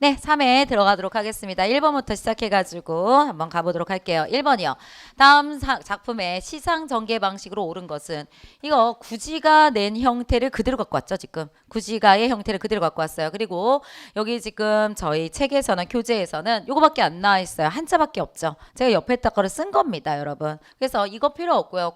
네, 3회 들어가도록 하겠습니다. 1번부터 시작해가지고 한번 가보도록 할게요. 1번이요. 다음 작품의 시상 전개 방식으로 옳은 것은 이거 구지가 낸 형태를 그대로 갖고 왔죠. 지금 구지가의 형태를 그대로 갖고 왔어요. 그리고 여기 지금 저희 책에서는 교재에서는 요거밖에 안 나와 있어요. 한자밖에 없죠. 제가 옆에다 거를 쓴 겁니다, 여러분. 그래서 이거 필요 없고요.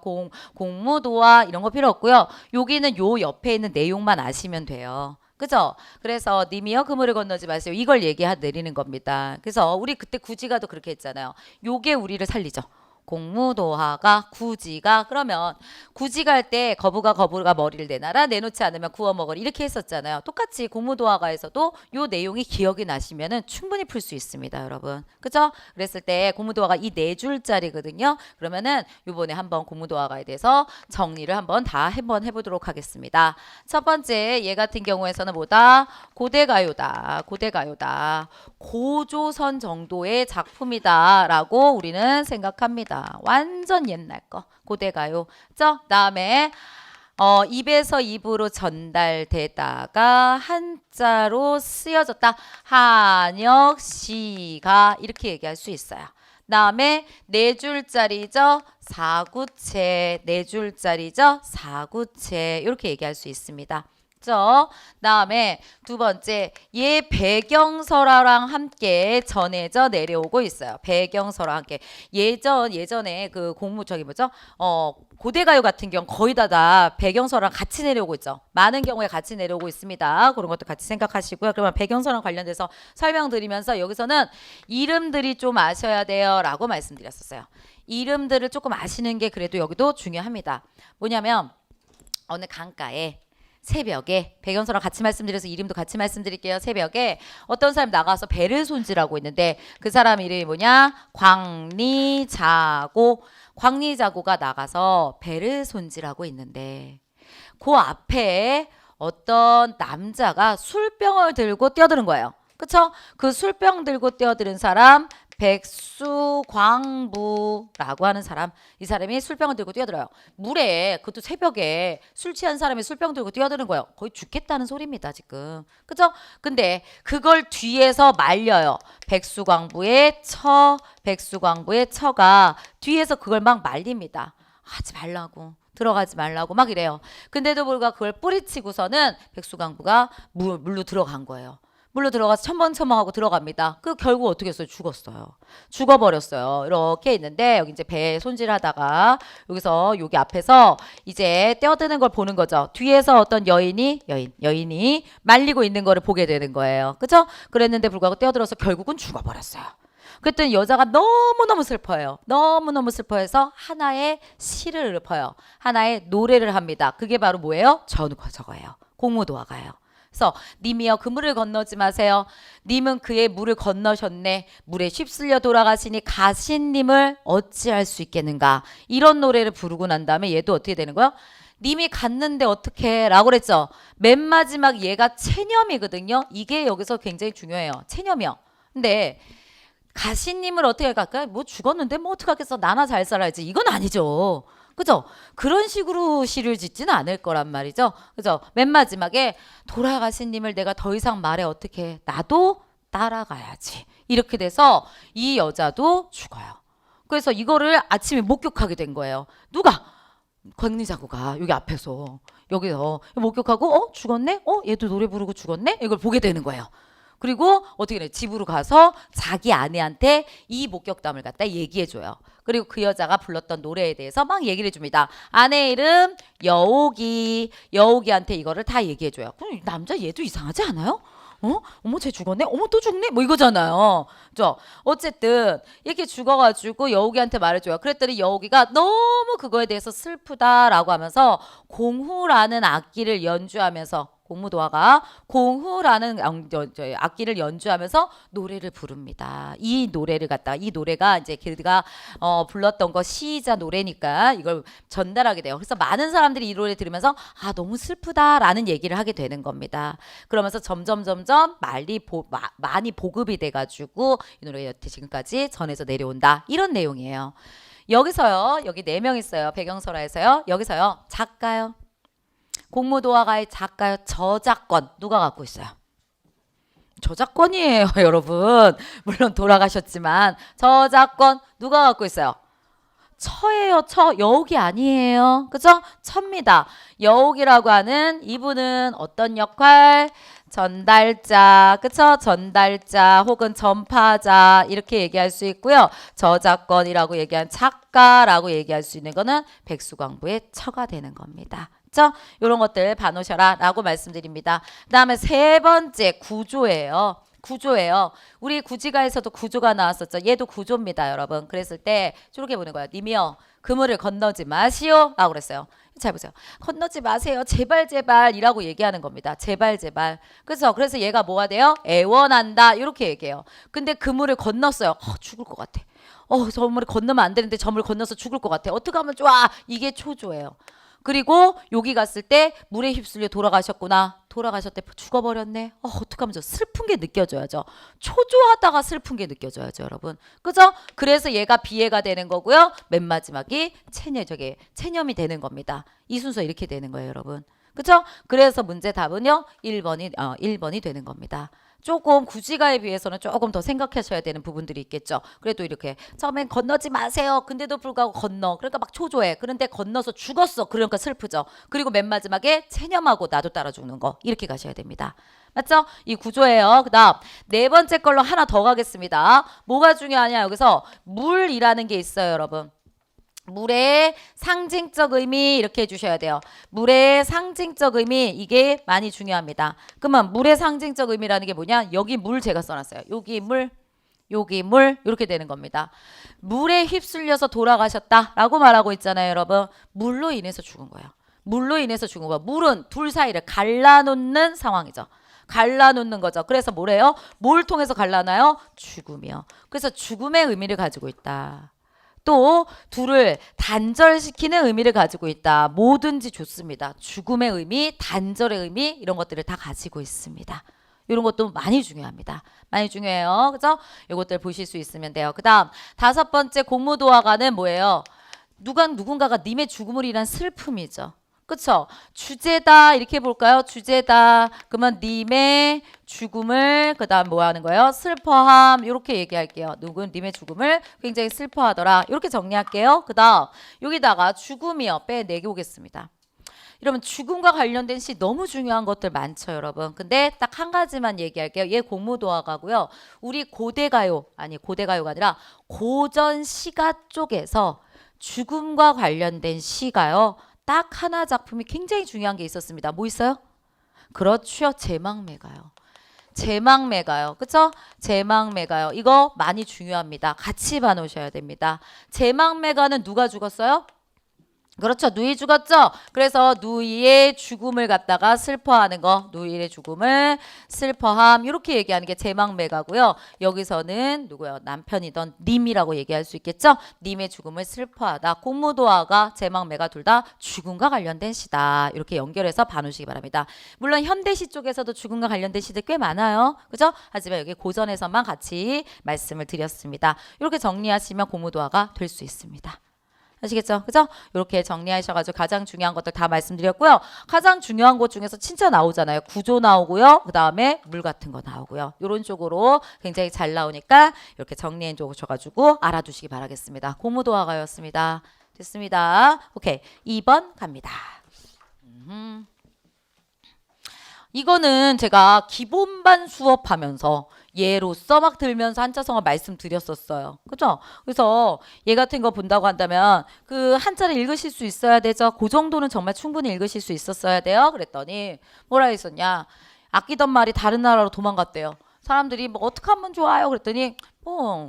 공무도와 이런 거 필요 없고요. 여기는 요 옆에 있는 내용만 아시면 돼요. 그죠? 그래서 님이여 그물을 건너지 마세요. 이걸 내리는 겁니다. 그래서 우리 그때 구지가도 그렇게 했잖아요. 요게 우리를 살리죠. 공무도하가 구지가 그러면 구지가 할 때 거부가 머리를 내놔라 내놓지 않으면 구워 먹으라 이렇게 했었잖아요. 똑같이 공무도화가에서도 요 내용이 기억이 나시면은 충분히 풀 수 있습니다, 여러분. 그죠? 그랬을 때 공무도화가 이 네 줄짜리거든요. 그러면은 요번에 한번 공무도화가에 대해서 정리를 한번 해보도록 하겠습니다. 첫 번째 얘 같은 경우에서는 뭐다? 고대가요다. 고대가요다. 고조선 정도의 작품이다라고 우리는 생각합니다. 완전 옛날 거 고대가요. 다음에 입에서 입으로 전달되다가 한자로 쓰여졌다. 한역시가 이렇게 얘기할 수 있어요. 다음에 네 줄짜리죠. 사구체. 네 줄짜리죠. 사구체. 이렇게 얘기할 수 있습니다. 다음에 두 번째 얘 배경설화랑 함께 전해져 내려오고 있어요. 배경설화와 함께 예전에 그 저기 뭐죠? 고대가요 같은 경우 거의 다 배경설화랑 같이 내려오고 있죠. 많은 경우에 같이 내려오고 있습니다. 그런 것도 같이 생각하시고요. 그러면 배경설화랑 관련돼서 설명드리면서 여기서는 이름들이 좀 아셔야 돼요 라고 말씀드렸었어요. 이름들을 조금 아시는 게 그래도 여기도 중요합니다. 뭐냐면 어느 강가에 새벽에 배경서랑 같이 말씀드려서 이름도 같이 말씀드릴게요. 새벽에 어떤 사람이 나가서 배를 손질하고 있는데 그 사람 이름이 뭐냐? 광리자고가 나가서 배를 손질하고 있는데 그 앞에 어떤 남자가 술병을 들고 뛰어드는 거예요. 그쵸? 그 술병 들고 뛰어드는 사람 백수광부라고 하는 사람, 이 사람이 술병을 들고 뛰어들어요. 물에, 그것도 새벽에 술 취한 사람이 술병 들고 뛰어드는 거예요. 거의 죽겠다는 소리입니다, 지금. 그죠? 근데 그걸 뒤에서 말려요. 백수광부의 처가 뒤에서 그걸 막 말립니다. 하지 말라고. 들어가지 말라고 막 이래요. 근데도 불구하고 그걸 뿌리치고서는 백수광부가 물로 들어간 거예요. 물로 들어가서 첨벙첨벙하고 들어갑니다. 그 결국 어떻게 했어요? 죽었어요. 죽어버렸어요. 이렇게 있는데 여기 이제 배 손질하다가 여기서 여기 앞에서 이제 떼어드는 걸 보는 거죠. 뒤에서 어떤 여인이 말리고 있는 거를 보게 되는 거예요. 그죠? 그랬는데 불구하고 떼어들어서 결국은 죽어버렸어요. 그랬더니 여자가 너무너무 슬퍼요. 너무너무 슬퍼해서 하나의 시를 읊어요. 하나의 노래를 합니다. 그게 바로 뭐예요? 저거예요. 공무도화가예요. 그래서 님이여 그 물을 건너지 마세요. 님은 그의 물을 건너셨네. 물에 휩쓸려 돌아가시니 가신님을 어찌할 수 있겠는가. 이런 노래를 부르고 난 다음에 얘도 어떻게 되는 거야? 님이 갔는데 어떻게 라고 그랬죠. 맨 마지막 얘가 체념이거든요. 이게 여기서 굉장히 중요해요. 체념이요. 근데 가신님을 어떻게 갈까요? 뭐 죽었는데 뭐 어떡하겠어. 나나 잘 살아야지. 이건 아니죠. 그죠? 그런 식으로 시를 짓지는 않을 거란 말이죠. 그죠? 맨 마지막에 돌아가신 님을 내가 더 이상 말해 어떻게 해. 나도 따라가야지. 이렇게 돼서 이 여자도 죽어요. 그래서 이거를 아침에 목격하게 된 거예요. 누가? 권리자구가 여기 앞에서 여기서 목격하고 죽었네? 얘도 노래 부르고 죽었네? 이걸 보게 되는 거예요. 그리고 어떻게 해? 집으로 가서 자기 아내한테 이 목격담을 갖다 얘기해줘요. 그리고 그 여자가 불렀던 노래에 대해서 막 얘기를 해줍니다. 아내 이름 여옥이한테 이거를 다 얘기해줘요. 그럼 남자 얘도 이상하지 않아요? 어머 쟤 죽었네? 어머 또 죽네? 뭐 이거잖아요. 어쨌든 이렇게 죽어가지고 여옥이한테 말해줘요. 그랬더니 여옥이가 너무 그거에 대해서 슬프다라고 하면서 공후라는 악기를 연주하면서 공무도화가 공후라는 악기를 연주하면서 노래를 부릅니다. 이 노래가 이제 그가 불렀던 거 시자 노래니까 이걸 전달하게 돼요. 그래서 많은 사람들이 이 노래 들으면서 아 너무 슬프다라는 얘기를 하게 되는 겁니다. 그러면서 점점 많이 보급이 돼가지고 이 노래 여태 지금까지 전해져 내려온다. 이런 내용이에요. 여기서요. 여기 4명 있어요. 배경설화에서요. 여기서요. 작가요. 공무도화가의 작가요. 저작권 누가 갖고 있어요? 저작권이에요, 여러분. 물론 돌아가셨지만 저작권 누가 갖고 있어요? 처예요, 처. 여옥이 아니에요. 그죠? 처입니다. 여옥이라고 하는 이분은 어떤 역할? 전달자, 그쵸? 전달자 혹은 전파자 이렇게 얘기할 수 있고요. 저작권이라고 얘기한 작가라고 얘기할 수 있는 거는 백수광부의 처가 되는 겁니다. 그쵸? 이런 것들 봐놓으셔라 라고 말씀드립니다. 그 다음에 세 번째 구조예요. 구조예요. 우리 구지가에서도 구조가 나왔었죠. 얘도 구조입니다, 여러분. 그랬을 때 저렇게 보는 거예요. 님이요, 그물을 건너지 마시오 라고 그랬어요. 잘 보세요. 건너지 마세요. 제발 제발이라고 얘기하는 겁니다. 제발 제발. 그래서 얘가 뭐가 돼요? 애원한다 이렇게 얘기해요. 근데 그물을 건넜어요. 죽을 것 같아. 저 물을 건너면 안 되는데 저 물 건너서 죽을 것 같아. 어떻게 하면 좋아? 이게 초조해요. 그리고 여기 갔을 때 물에 휩쓸려 돌아가셨구나. 돌아가셨대. 죽어버렸네. 어떡하면 저 슬픈 게 느껴져야죠. 초조하다가 슬픈 게 느껴져야죠, 여러분. 그죠? 그래서 얘가 비애가 되는 거고요. 맨 마지막이 체념이 되는 겁니다. 이 순서 이렇게 되는 거예요, 여러분. 그죠? 그래서 문제 답은요. 1번이 되는 겁니다. 조금 구지가에 비해서는 조금 더 생각하셔야 되는 부분들이 있겠죠. 그래도 이렇게 처음엔 건너지 마세요. 근데도 불구하고 건너. 그러니까 막 초조해. 그런데 건너서 죽었어. 그러니까 슬프죠. 그리고 맨 마지막에 체념하고 나도 따라 죽는 거. 이렇게 가셔야 됩니다. 맞죠? 이 구조예요. 그 다음 네 번째 걸로 하나 더 가겠습니다. 뭐가 중요하냐. 여기서 물이라는 게 있어요, 여러분. 물의 상징적 의미 이렇게 해주셔야 돼요. 물의 상징적 의미 이게 많이 중요합니다. 그러면 물의 상징적 의미라는 게 뭐냐? 여기 물 제가 써놨어요. 여기 물 이렇게 되는 겁니다. 물에 휩쓸려서 돌아가셨다라고 말하고 있잖아요, 여러분. 물로 인해서 죽은 거예요. 물로 인해서 죽은 거예요. 물은 둘 사이를 갈라놓는 상황이죠. 갈라놓는 거죠. 그래서 뭐래요? 뭘 통해서 갈라놔요? 죽음이요. 그래서 죽음의 의미를 가지고 있다. 또 둘을 단절시키는 의미를 가지고 있다. 뭐든지 좋습니다. 죽음의 의미, 단절의 의미 이런 것들을 다 가지고 있습니다. 이런 것도 많이 중요합니다. 많이 중요해요. 그죠? 이것들 보실 수 있으면 돼요. 그 다음 다섯 번째 공무도화가는 뭐예요? 누군가가 님의 죽음을 인한 슬픔이죠. 그쵸? 주제다 이렇게 볼까요? 주제다. 그러면 님의 죽음을 그 다음 뭐 하는 거예요? 슬퍼함 이렇게 얘기할게요. 누군 님의 죽음을 굉장히 슬퍼하더라. 이렇게 정리할게요. 그 다음 여기다가 죽음이요. 빼내기 오겠습니다. 여러분 죽음과 관련된 시 너무 중요한 것들 많죠, 여러분. 근데 딱 한 가지만 얘기할게요. 얘 공무도화가고요. 우리 고대가요가 아니라 고전 시가 쪽에서 죽음과 관련된 시가요. 딱 하나 작품이 굉장히 중요한 게 있었습니다. 뭐 있어요? 그렇죠. 제망매가요. 제망매가요. 그쵸? 제망매가요. 이거 많이 중요합니다. 같이 봐놓으셔야 됩니다. 제망매가는 누가 죽었어요? 그렇죠. 누이 죽었죠. 그래서 누이의 죽음을 갖다가 슬퍼하는 거. 누이의 죽음을 슬퍼함. 이렇게 얘기하는 게 제망매가고요. 여기서는 누구요? 남편이던 님이라고 얘기할 수 있겠죠. 님의 죽음을 슬퍼하다. 공무도화가 제망매가 둘 다 죽음과 관련된 시다. 이렇게 연결해서 봐놓으시기 바랍니다. 물론 현대시 쪽에서도 죽음과 관련된 시들 꽤 많아요. 그죠? 하지만 여기 고전에서만 같이 말씀을 드렸습니다. 이렇게 정리하시면 공무도화가 될 수 있습니다. 아시겠죠? 그죠? 이렇게 정리하셔가지고 가장 중요한 것들 다 말씀드렸고요. 가장 중요한 것 중에서 진짜 나오잖아요. 구조 나오고요. 그 다음에 물 같은 거 나오고요. 이런 쪽으로 굉장히 잘 나오니까 이렇게 정리해 주셔가지고 알아두시기 바라겠습니다. 공무도화가였습니다. 됐습니다. 오케이. 2번 갑니다. 이거는 제가 기본반 수업하면서 예로서 막 들면서 한자성어 말씀드렸었어요. 그죠? 그래서 얘 같은 거 본다고 한다면 그 한자를 읽으실 수 있어야 되죠. 그 정도는 정말 충분히 읽으실 수 있었어야 돼요. 그랬더니 뭐라 했었냐. 아끼던 말이 다른 나라로 도망갔대요. 사람들이 뭐 어떻게 하면 좋아요? 그랬더니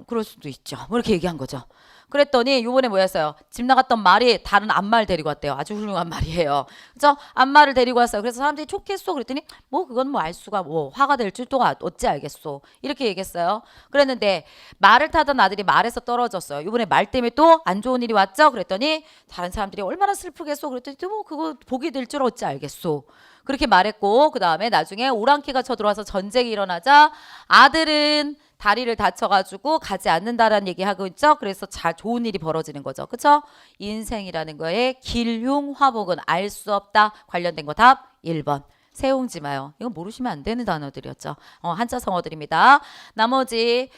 그럴 수도 있죠. 뭐 이렇게 얘기한 거죠. 그랬더니 요번에 뭐였어요? 집 나갔던 말이 다른 암말 데리고 왔대요. 아주 훌륭한 말이에요. 그죠? 암말을 데리고 왔어요. 그래서 사람들이 좋겠소. 그랬더니 그건 뭐 알 수가 화가 될 줄 또 어찌 알겠소. 이렇게 얘기했어요. 그랬는데 말을 타던 아들이 말에서 떨어졌어요. 요번에 말 때문에 또 안 좋은 일이 왔죠? 그랬더니 다른 사람들이 얼마나 슬프겠소. 그랬더니 또 그거 복이 될 줄 어찌 알겠소. 그렇게 말했고 그 다음에 나중에 오랑캐가 쳐들어와서 전쟁이 일어나자 아들은 다리를 다쳐가지고 가지 않는다라는 얘기하고 있죠. 그래서 좋은 일이 벌어지는 거죠. 그쵸? 인생이라는 거에 길흉화복은 알 수 없다. 관련된 거 답 1번. 세웅지 마요. 이건 모르시면 안 되는 단어들이었죠. 한자 성어들입니다. 나머지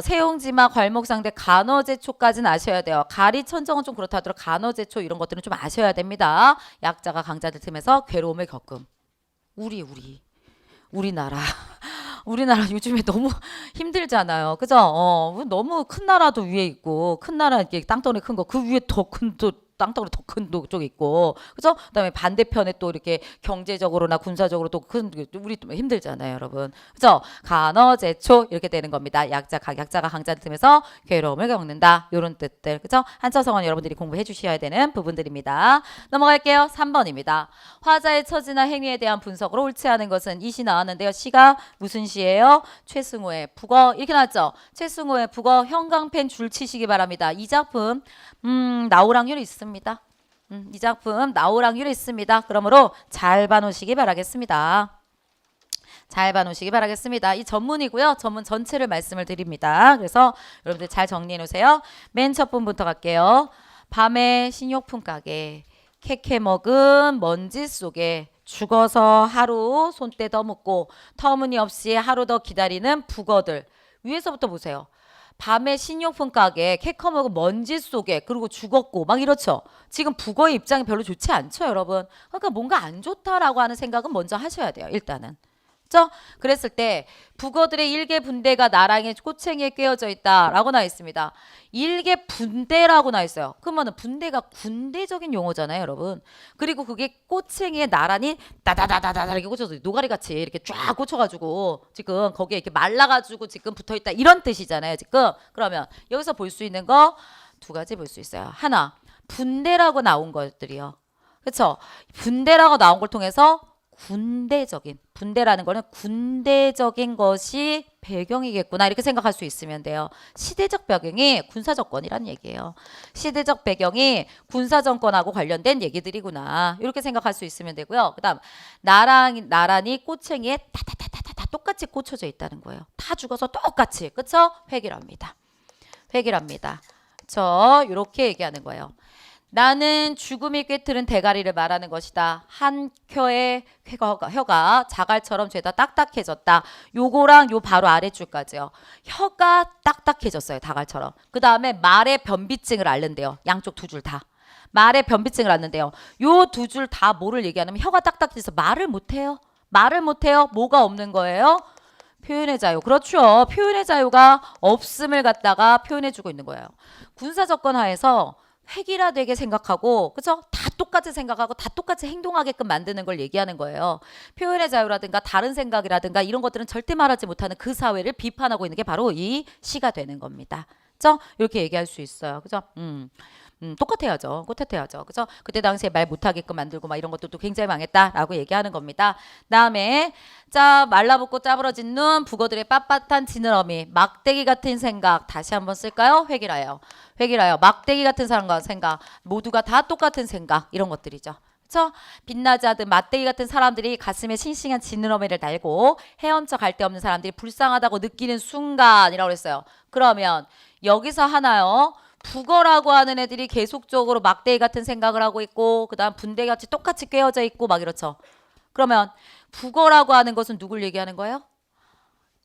세웅지마, 괄목상대, 간어제초까지는 아셔야 돼요. 가리, 천정은 좀 그렇다 하더라도 간어제초 이런 것들은 좀 아셔야 됩니다. 약자가 강자들 틈에서 괴로움을 겪음. 우리나라. 우리나라 요즘에 너무 힘들잖아요. 그죠? 너무 큰 나라도 위에 있고, 큰 나라 이렇게 땅덩어리 큰 거, 그 위에 더 큰 또 땅덩어리 더 큰 쪽 있고, 그죠? 그다음에 반대편에 또 이렇게 경제적으로나 군사적으로 또 큰 우리 또 힘들잖아요, 여러분. 그죠? 간어제초 이렇게 되는 겁니다. 약자가 강자를 틈에서 괴로움을 겪는다. 요런 뜻들, 그죠? 한자성어는 여러분들이 공부해 주셔야 되는 부분들입니다. 넘어갈게요. 3번입니다. 화자의 처지나 행위에 대한 분석으로 옳지 않은 것은 이 시 나왔는데요. 시가 무슨 시예요? 최승호의 북어 이렇게 나왔죠. 최승호의 북어 형광펜 줄 치시기 바랍니다. 이 작품 나오랑률이 있습니다. 이 작품 나오랑률이 있습니다. 그러므로 잘 봐놓으시기 바라겠습니다. 잘 봐놓으시기 바라겠습니다. 이 전문이고요. 전문 전체를 말씀을 드립니다. 그래서 여러분들 잘 정리해 놓으세요. 맨 첫 분부터 갈게요. 밤에 신용품 가게 캐캐 먹은 먼지 속에 죽어서 하루 손때 더 묻고 터무니없이 하루 더 기다리는 북어들. 위에서부터 보세요. 밤에 신용품 가게 캐커먹은 먼지 속에 그리고 죽었고 막 이렇죠. 지금 북어의 입장이 별로 좋지 않죠, 여러분. 그러니까 뭔가 안 좋다라고 하는 생각은 먼저 하셔야 돼요, 일단은. 그렇죠? 그랬을 때 북어들의 일개 분대가 나랑의 꼬챙이에 꿰어져 있다라고 나와 있습니다. 일개 분대라고 나와 있어요. 그러면 분대가 군대적인 용어잖아요, 여러분. 그리고 그게 꼬챙이에 나란히 다다다다다 이렇게 꽂혀서 노가리같이 이렇게 쫙 꽂혀가지고 지금 거기에 이렇게 말라가지고 지금 붙어있다 이런 뜻이잖아요, 지금. 그러면 여기서 볼 수 있는 거 두 가지 볼 수 있어요. 하나, 분대라고 나온 것들이요. 그렇죠? 분대라고 나온 걸 통해서 분대라는 거는 군대적인 것이 배경이겠구나 이렇게 생각할 수 있으면 돼요. 시대적 배경이 군사정권이란 얘기예요. 시대적 배경이 군사정권하고 관련된 얘기들이구나 이렇게 생각할 수 있으면 되고요. 그 다음 나란히 꼬챙이에 다 똑같이 꽂혀져 있다는 거예요. 다 죽어서 똑같이 그쵸? 획일합니다. 이렇게 얘기하는 거예요. 나는 죽음이 꿰트는 대가리를 말하는 것이다. 한 켜의 혀가 자갈처럼 죄다 딱딱해졌다. 요거랑 요 바로 아래줄까지요. 혀가 딱딱해졌어요. 자갈처럼. 그 다음에 말의 변비증을 앓는데요. 양쪽 두 줄 다. 말의 변비증을 앓는데요. 요 두 줄 다 뭐를 얘기하냐면 혀가 딱딱해져서 말을 못해요. 뭐가 없는 거예요? 표현의 자유. 그렇죠. 표현의 자유가 없음을 갖다가 표현해주고 있는 거예요. 군사정권 하에서 획일화되게 생각하고 그죠? 다 똑같이 생각하고 다 똑같이 행동하게끔 만드는 걸 얘기하는 거예요. 표현의 자유라든가 다른 생각이라든가 이런 것들은 절대 말하지 못하는 그 사회를 비판하고 있는 게 바로 이 시가 되는 겁니다. 그죠? 이렇게 얘기할 수 있어요. 그죠? 똑같아야죠. 그죠? 그때 당시에 말 못하게끔 만들고 막 이런 것들도 굉장히 망했다라고 얘기하는 겁니다. 다음에 말라붙고 짜부러진 눈, 북어들의 빳빳한 지느러미, 막대기 같은 생각. 다시 한번 쓸까요? 획일하여. 막대기 같은 생각. 모두가 다 똑같은 생각. 이런 것들이죠. 그쵸? 빛나지 않은 막대기 같은 사람들이 가슴에 싱싱한 지느러미를 달고 헤엄쳐 갈 데 없는 사람들이 불쌍하다고 느끼는 순간이라고 그랬어요. 그러면 여기서 하나요. 북어라고 하는 애들이 계속적으로 막대기 같은 생각을 하고 있고 그 다음 분대같이 똑같이 꿰어져 있고 막 이렇죠. 그러면 북어라고 하는 것은 누굴 얘기하는 거예요?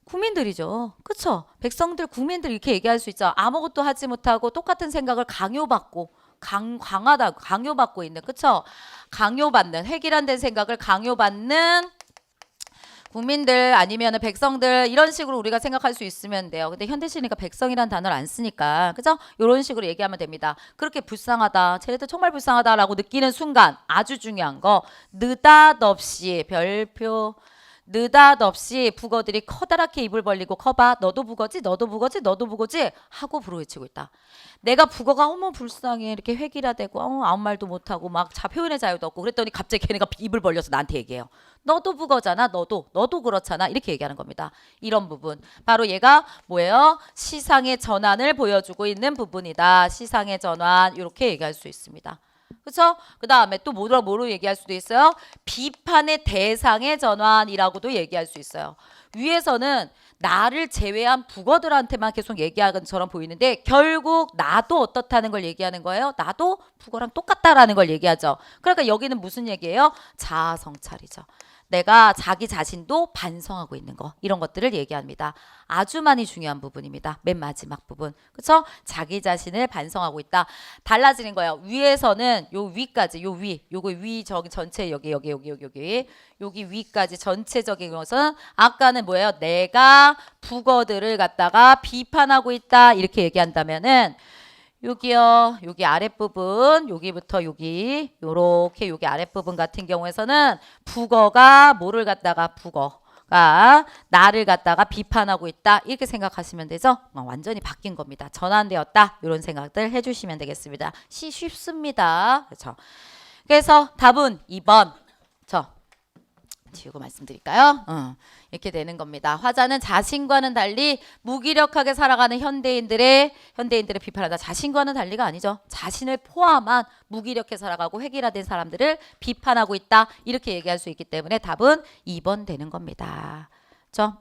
국민들이죠. 그쵸? 백성들, 국민들 이렇게 얘기할 수 있죠. 아무것도 하지 못하고 똑같은 생각을 강요받고 강요받고 있는 그쵸? 강요받는 획일화된 생각을 강요받는 국민들 아니면 백성들 이런 식으로 우리가 생각할 수 있으면 돼요. 근데 현대시니까 백성이란 단어를 안 쓰니까 그죠? 이런 식으로 얘기하면 됩니다. 그렇게 불쌍하다. 쟤네들 정말 불쌍하다라고 느끼는 순간 아주 중요한 거 느닷없이 별표 느닷없이 북어들이 커다랗게 입을 벌리고 커봐 너도 북어지 하고 부르짖고 있다. 내가 북어가 어머 불쌍해 이렇게 획일화되고 아무 말도 못하고 막 표현의 자유도 없고 그랬더니 갑자기 걔네가 입을 벌려서 나한테 얘기해요. 너도 북어잖아. 너도 그렇잖아. 이렇게 얘기하는 겁니다. 이런 부분 바로 얘가 뭐예요? 시상의 전환을 보여주고 있는 부분이다. 시상의 전환 이렇게 얘기할 수 있습니다. 그렇죠? 그 다음에 또 뭐로 얘기할 수도 있어요? 비판의 대상의 전환이라고도 얘기할 수 있어요. 위에서는 나를 제외한 북어들한테만 계속 얘기하는 것처럼 보이는데 결국 나도 어떻다는 걸 얘기하는 거예요. 나도 북어랑 똑같다라는 걸 얘기하죠. 그러니까 여기는 무슨 얘기예요? 자아성찰이죠. 내가 자기 자신도 반성하고 있는 거 이런 것들을 얘기합니다. 아주 많이 중요한 부분입니다. 맨 마지막 부분. 그렇죠? 자기 자신을 반성하고 있다. 달라지는 거예요. 위에서는 요 위까지 요 위 요거 위 저기 전체 여기 위까지 전체적인 것은 아까는 뭐예요? 내가 북어들을 갖다가 비판하고 있다 이렇게 얘기한다면은 여기요. 여기 아랫부분, 여기부터 여기, 요렇게 여기 아랫부분 같은 경우에서는 북어가 뭐를 갖다가 북어가 나를 갖다가 비판하고 있다. 이렇게 생각하시면 되죠. 완전히 바뀐 겁니다. 전환되었다. 이런 생각들 해주시면 되겠습니다. 쉽습니다. 그렇죠. 그래서 답은 2번. 지우고 말씀드릴까요? 이렇게 되는 겁니다. 화자는 자신과는 달리 무기력하게 살아가는 현대인들의 비판하다. 자신과는 달리가 아니죠. 자신을 포함한 무기력해 살아가고 획일화된 사람들을 비판하고 있다. 이렇게 얘기할 수 있기 때문에 답은 2번 되는 겁니다. 그렇죠?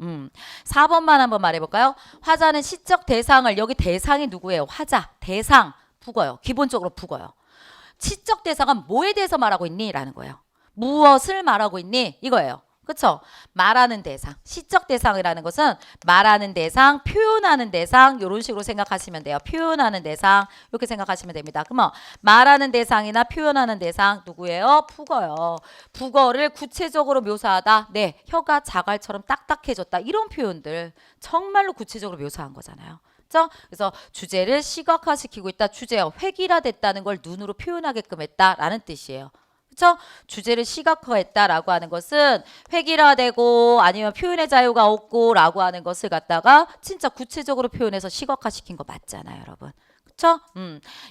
4번만 한번 말해볼까요? 화자는 시적 대상을 여기 대상이 누구예요? 화자, 대상, 북어요. 기본적으로 북어요. 시적 대상은 뭐에 대해서 말하고 있니? 라는 거예요. 무엇을 말하고 있니? 이거예요. 그렇죠? 말하는 대상. 시적 대상이라는 것은 말하는 대상, 표현하는 대상 이런 식으로 생각하시면 돼요. 표현하는 대상 이렇게 생각하시면 됩니다. 그러면 말하는 대상이나 표현하는 대상 누구예요? 북어요. 북어를 구체적으로 묘사하다. 네, 혀가 자갈처럼 딱딱해졌다. 이런 표현들 정말로 구체적으로 묘사한 거잖아요. 그래서 주제를 시각화시키고 있다. 주제가 획일화됐다는 걸 눈으로 표현하게끔 했다라는 뜻이에요. 그렇죠? 주제를 시각화했다라고 하는 것은 획일화되고 아니면 표현의 자유가 없고 라고 하는 것을 갖다가 진짜 구체적으로 표현해서 시각화시킨 거 맞잖아요, 여러분. 그렇죠?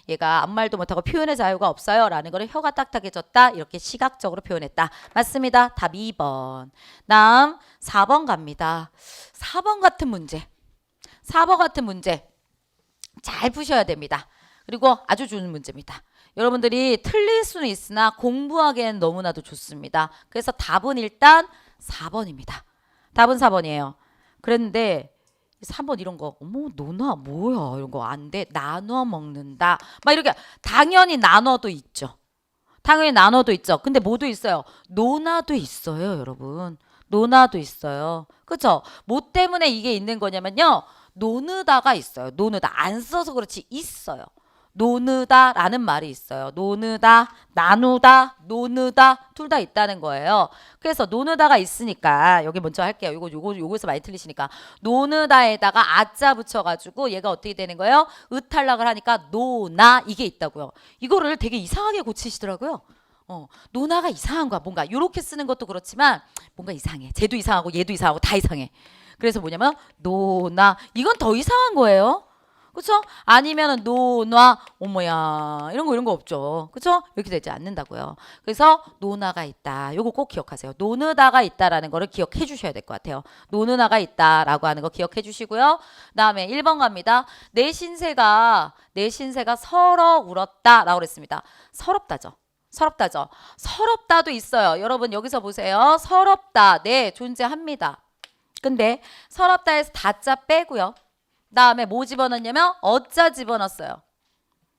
얘가 아무 말도 못하고 표현의 자유가 없어요 라는 거를 혀가 딱딱해졌다 이렇게 시각적으로 표현했다. 맞습니다. 답 2번. 다음 4번 갑니다. 4번 같은 문제. 4번 같은 문제 잘 푸셔야 됩니다. 그리고 아주 좋은 문제입니다. 여러분들이 틀릴 수는 있으나 공부하기에는 너무나도 좋습니다. 그래서 답은 일단 4번입니다. 답은 4번이에요. 그런데 3번 이런 거 어머 노나 뭐야 이런 거 안 돼. 나눠 먹는다. 막 이렇게 당연히 나눠도 있죠. 당연히 나눠도 있죠. 근데 뭐도 있어요. 노나도 있어요, 여러분. 노나도 있어요. 그렇죠? 뭐 때문에 이게 있는 거냐면요. 노느다가 있어요. 노느다. 안 써서 그렇지 있어요. 노느다라는 말이 있어요. 노느다, 나누다, 노느다 둘 다 있다는 거예요. 그래서 노느다가 있으니까 여기 먼저 할게요. 요거에서 많이 틀리시니까 노느다에다가 아자 붙여가지고 얘가 어떻게 되는 거예요? 으탈락을 하니까 노나 이게 있다고요. 이거를 되게 이상하게 고치시더라고요. 노나가 이상한 거야. 뭔가 이렇게 쓰는 것도 그렇지만 뭔가 이상해. 쟤도 이상하고 얘도 이상하고 다 이상해. 그래서 뭐냐면 노나 이건 더 이상한 거예요. 그렇죠? 아니면은 노나 어머야 이런 거 없죠. 그렇죠? 이렇게 되지 않는다고요. 그래서 노나가 있다. 요거 꼭 기억하세요. 노느다가 있다라는 거를 기억해 주셔야 될 것 같아요. 노느나가 있다라고 하는 거 기억해 주시고요. 그다음에 1번 갑니다. 내 신세가 서러 울었다라고 그랬습니다. 서럽다죠. 서럽다도 있어요. 여러분 여기서 보세요. 서럽다. 네, 존재합니다. 근데 서럽다에서 다자 빼고요. 다음에 뭐 집어넣냐면 어자 집어넣었어요.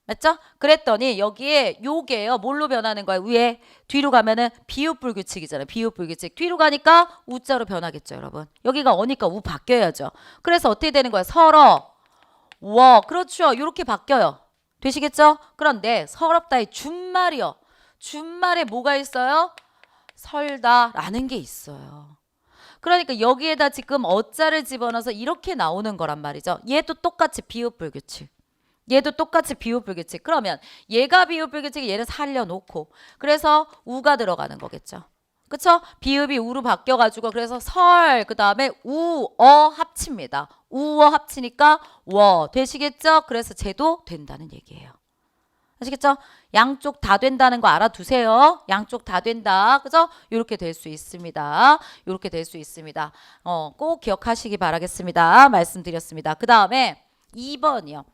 맞죠? 그랬더니 여기에 요게요. 뭘로 변하는 거예요? 위에 뒤로 가면은 비읍불규칙이잖아요. 비읍불규칙. 뒤로 가니까 우자로 변하겠죠, 여러분. 여기가 어니까 우 바뀌어야죠. 그래서 어떻게 되는 거예요? 서러 워. 그렇죠. 이렇게 바뀌어요. 되시겠죠? 그런데 서럽다의 준말이요. 준말에 뭐가 있어요? 설다라는 게 있어요. 그러니까 여기에다 지금 어자를 집어넣어서 이렇게 나오는 거란 말이죠. 얘도 똑같이 비읍불규칙. 그러면 얘가 비읍불규칙 얘를 살려놓고 그래서 우가 들어가는 거겠죠. 그쵸? 비읍이 우로 바뀌어가지고 그래서 설 그 다음에 우어 합칩니다. 우어 합치니까 워 되시겠죠? 그래서 쟤도 된다는 얘기예요. 아시겠죠? 양쪽 다 된다는 거 알아두세요. 양쪽 다 된다. 그죠? 이렇게 될 수 있습니다. 이렇게 될 수 있습니다. 꼭 기억하시기 바라겠습니다. 말씀드렸습니다. 그 다음에 2번이요.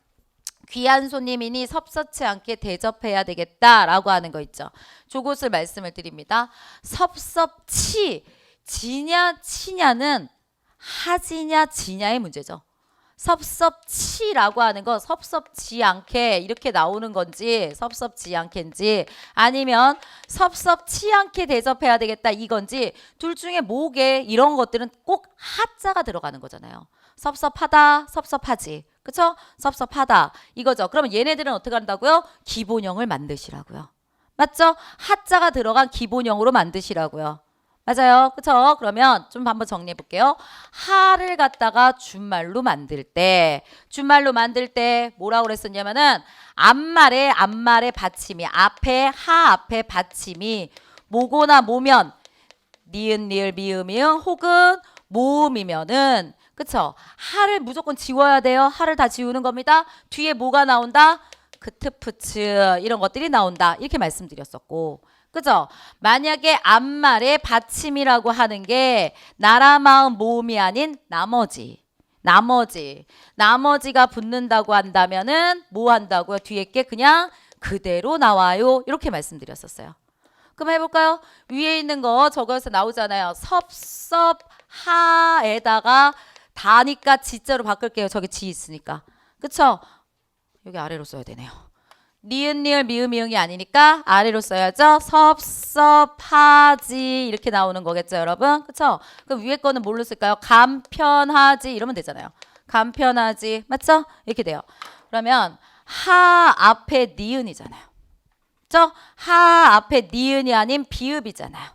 귀한 손님이니 섭섭치 않게 대접해야 되겠다라고 하는 거 있죠. 저것을 말씀을 드립니다. 섭섭치 지냐 치냐는 하지냐 지냐의 문제죠. 섭섭치라고 하는 거 섭섭지 않게 이렇게 나오는 건지 섭섭지 않게인지 아니면 섭섭치 않게 대접해야 되겠다 이건지 둘 중에 뭐게 이런 것들은 꼭 하자가 들어가는 거잖아요. 섭섭하다, 섭섭하지. 그쵸? 섭섭하다 이거죠. 그러면 얘네들은 어떻게 한다고요? 기본형을 만드시라고요. 맞죠? 하자가 들어간 기본형으로 만드시라고요. 맞아요. 그쵸? 그러면 좀 한번 정리해 볼게요. 하를 갖다가 준말로 만들 때 뭐라고 그랬었냐면은 앞말의 받침이 하 앞에 받침이 뭐거나 뭐면 니은 리을 미음 이응 혹은 모음이면은 그쵸? 하를 무조건 지워야 돼요. 하를 다 지우는 겁니다. 뒤에 뭐가 나온다? 크트프츠 이런 것들이 나온다. 이렇게 말씀드렸었고 그죠? 만약에 앞말의 받침이라고 하는 게 나라 마음 모음이 아닌 나머지가 붙는다고 한다면은 뭐 한다고요? 뒤에 게 그냥 그대로 나와요. 이렇게 말씀드렸었어요. 그럼 해볼까요? 위에 있는 거 저거에서 나오잖아요. 섭섭하에다가 다니까 지자로 바꿀게요. 저기 지 있으니까. 그쵸? 여기 아래로 써야 되네요. 니은 리을 미음 이응이 아니니까 아래로 써야죠. 섭섭하지 이렇게 나오는 거겠죠, 여러분? 그쵸? 그럼 위에 거는 뭘로 쓸까요? 간편하지 이러면 되잖아요. 간편하지 맞죠? 이렇게 돼요. 그러면 하 앞에 니은이잖아요. 그쵸? 하 앞에 니은이 아닌 비읍이잖아요.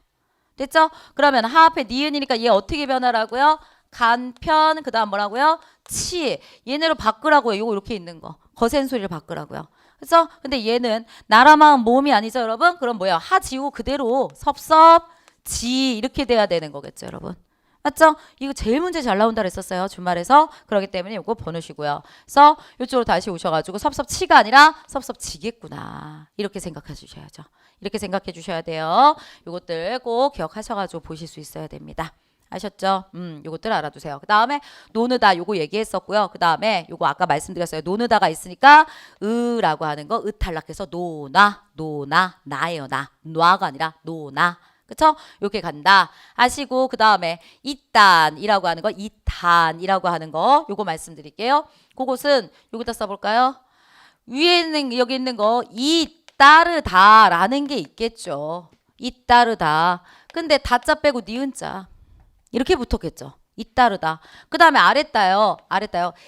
됐죠? 그러면 하 앞에 니은이니까 얘 어떻게 변하라고요? 간편 그 다음 뭐라고요? 치 얘네로 바꾸라고요. 요거 이렇게 있는 거 거센 소리를 바꾸라고요. 그래서 근데 얘는 나라 마음 모음이 아니죠, 여러분? 그럼 뭐야? 하 지우 그대로 섭섭지 이렇게 돼야 되는 거겠죠, 여러분? 맞죠? 이거 제일 문제 잘 나온다 그랬었어요, 주말에서. 그렇기 때문에 이거 보내시고요. 그래서 이쪽으로 다시 오셔가지고 섭섭치가 아니라 섭섭지겠구나 이렇게 생각해 주셔야죠. 이렇게 생각해 주셔야 돼요. 이것들 꼭 기억하셔가지고 보실 수 있어야 됩니다. 아셨죠? 요것들 알아두세요. 그 다음에 노느다 요거 얘기했었고요. 그 다음에 요거 아까 말씀드렸어요. 노느다가 있으니까 으라고 하는 거 탈락해서 나예요. 놔가 아니라 노나. 그쵸? 이렇게 간다. 아시고 그 다음에 이딴이라고 하는 거 이탄이라고 하는 거 요거 말씀드릴게요. 그것은 여기다 써볼까요? 위에 있는 여기 있는 거 이따르다라는 게 있겠죠. 이따르다. 근데 다자 빼고 니은자. 이렇게 붙었겠죠. 이따르다. 그 다음에 아랫다요.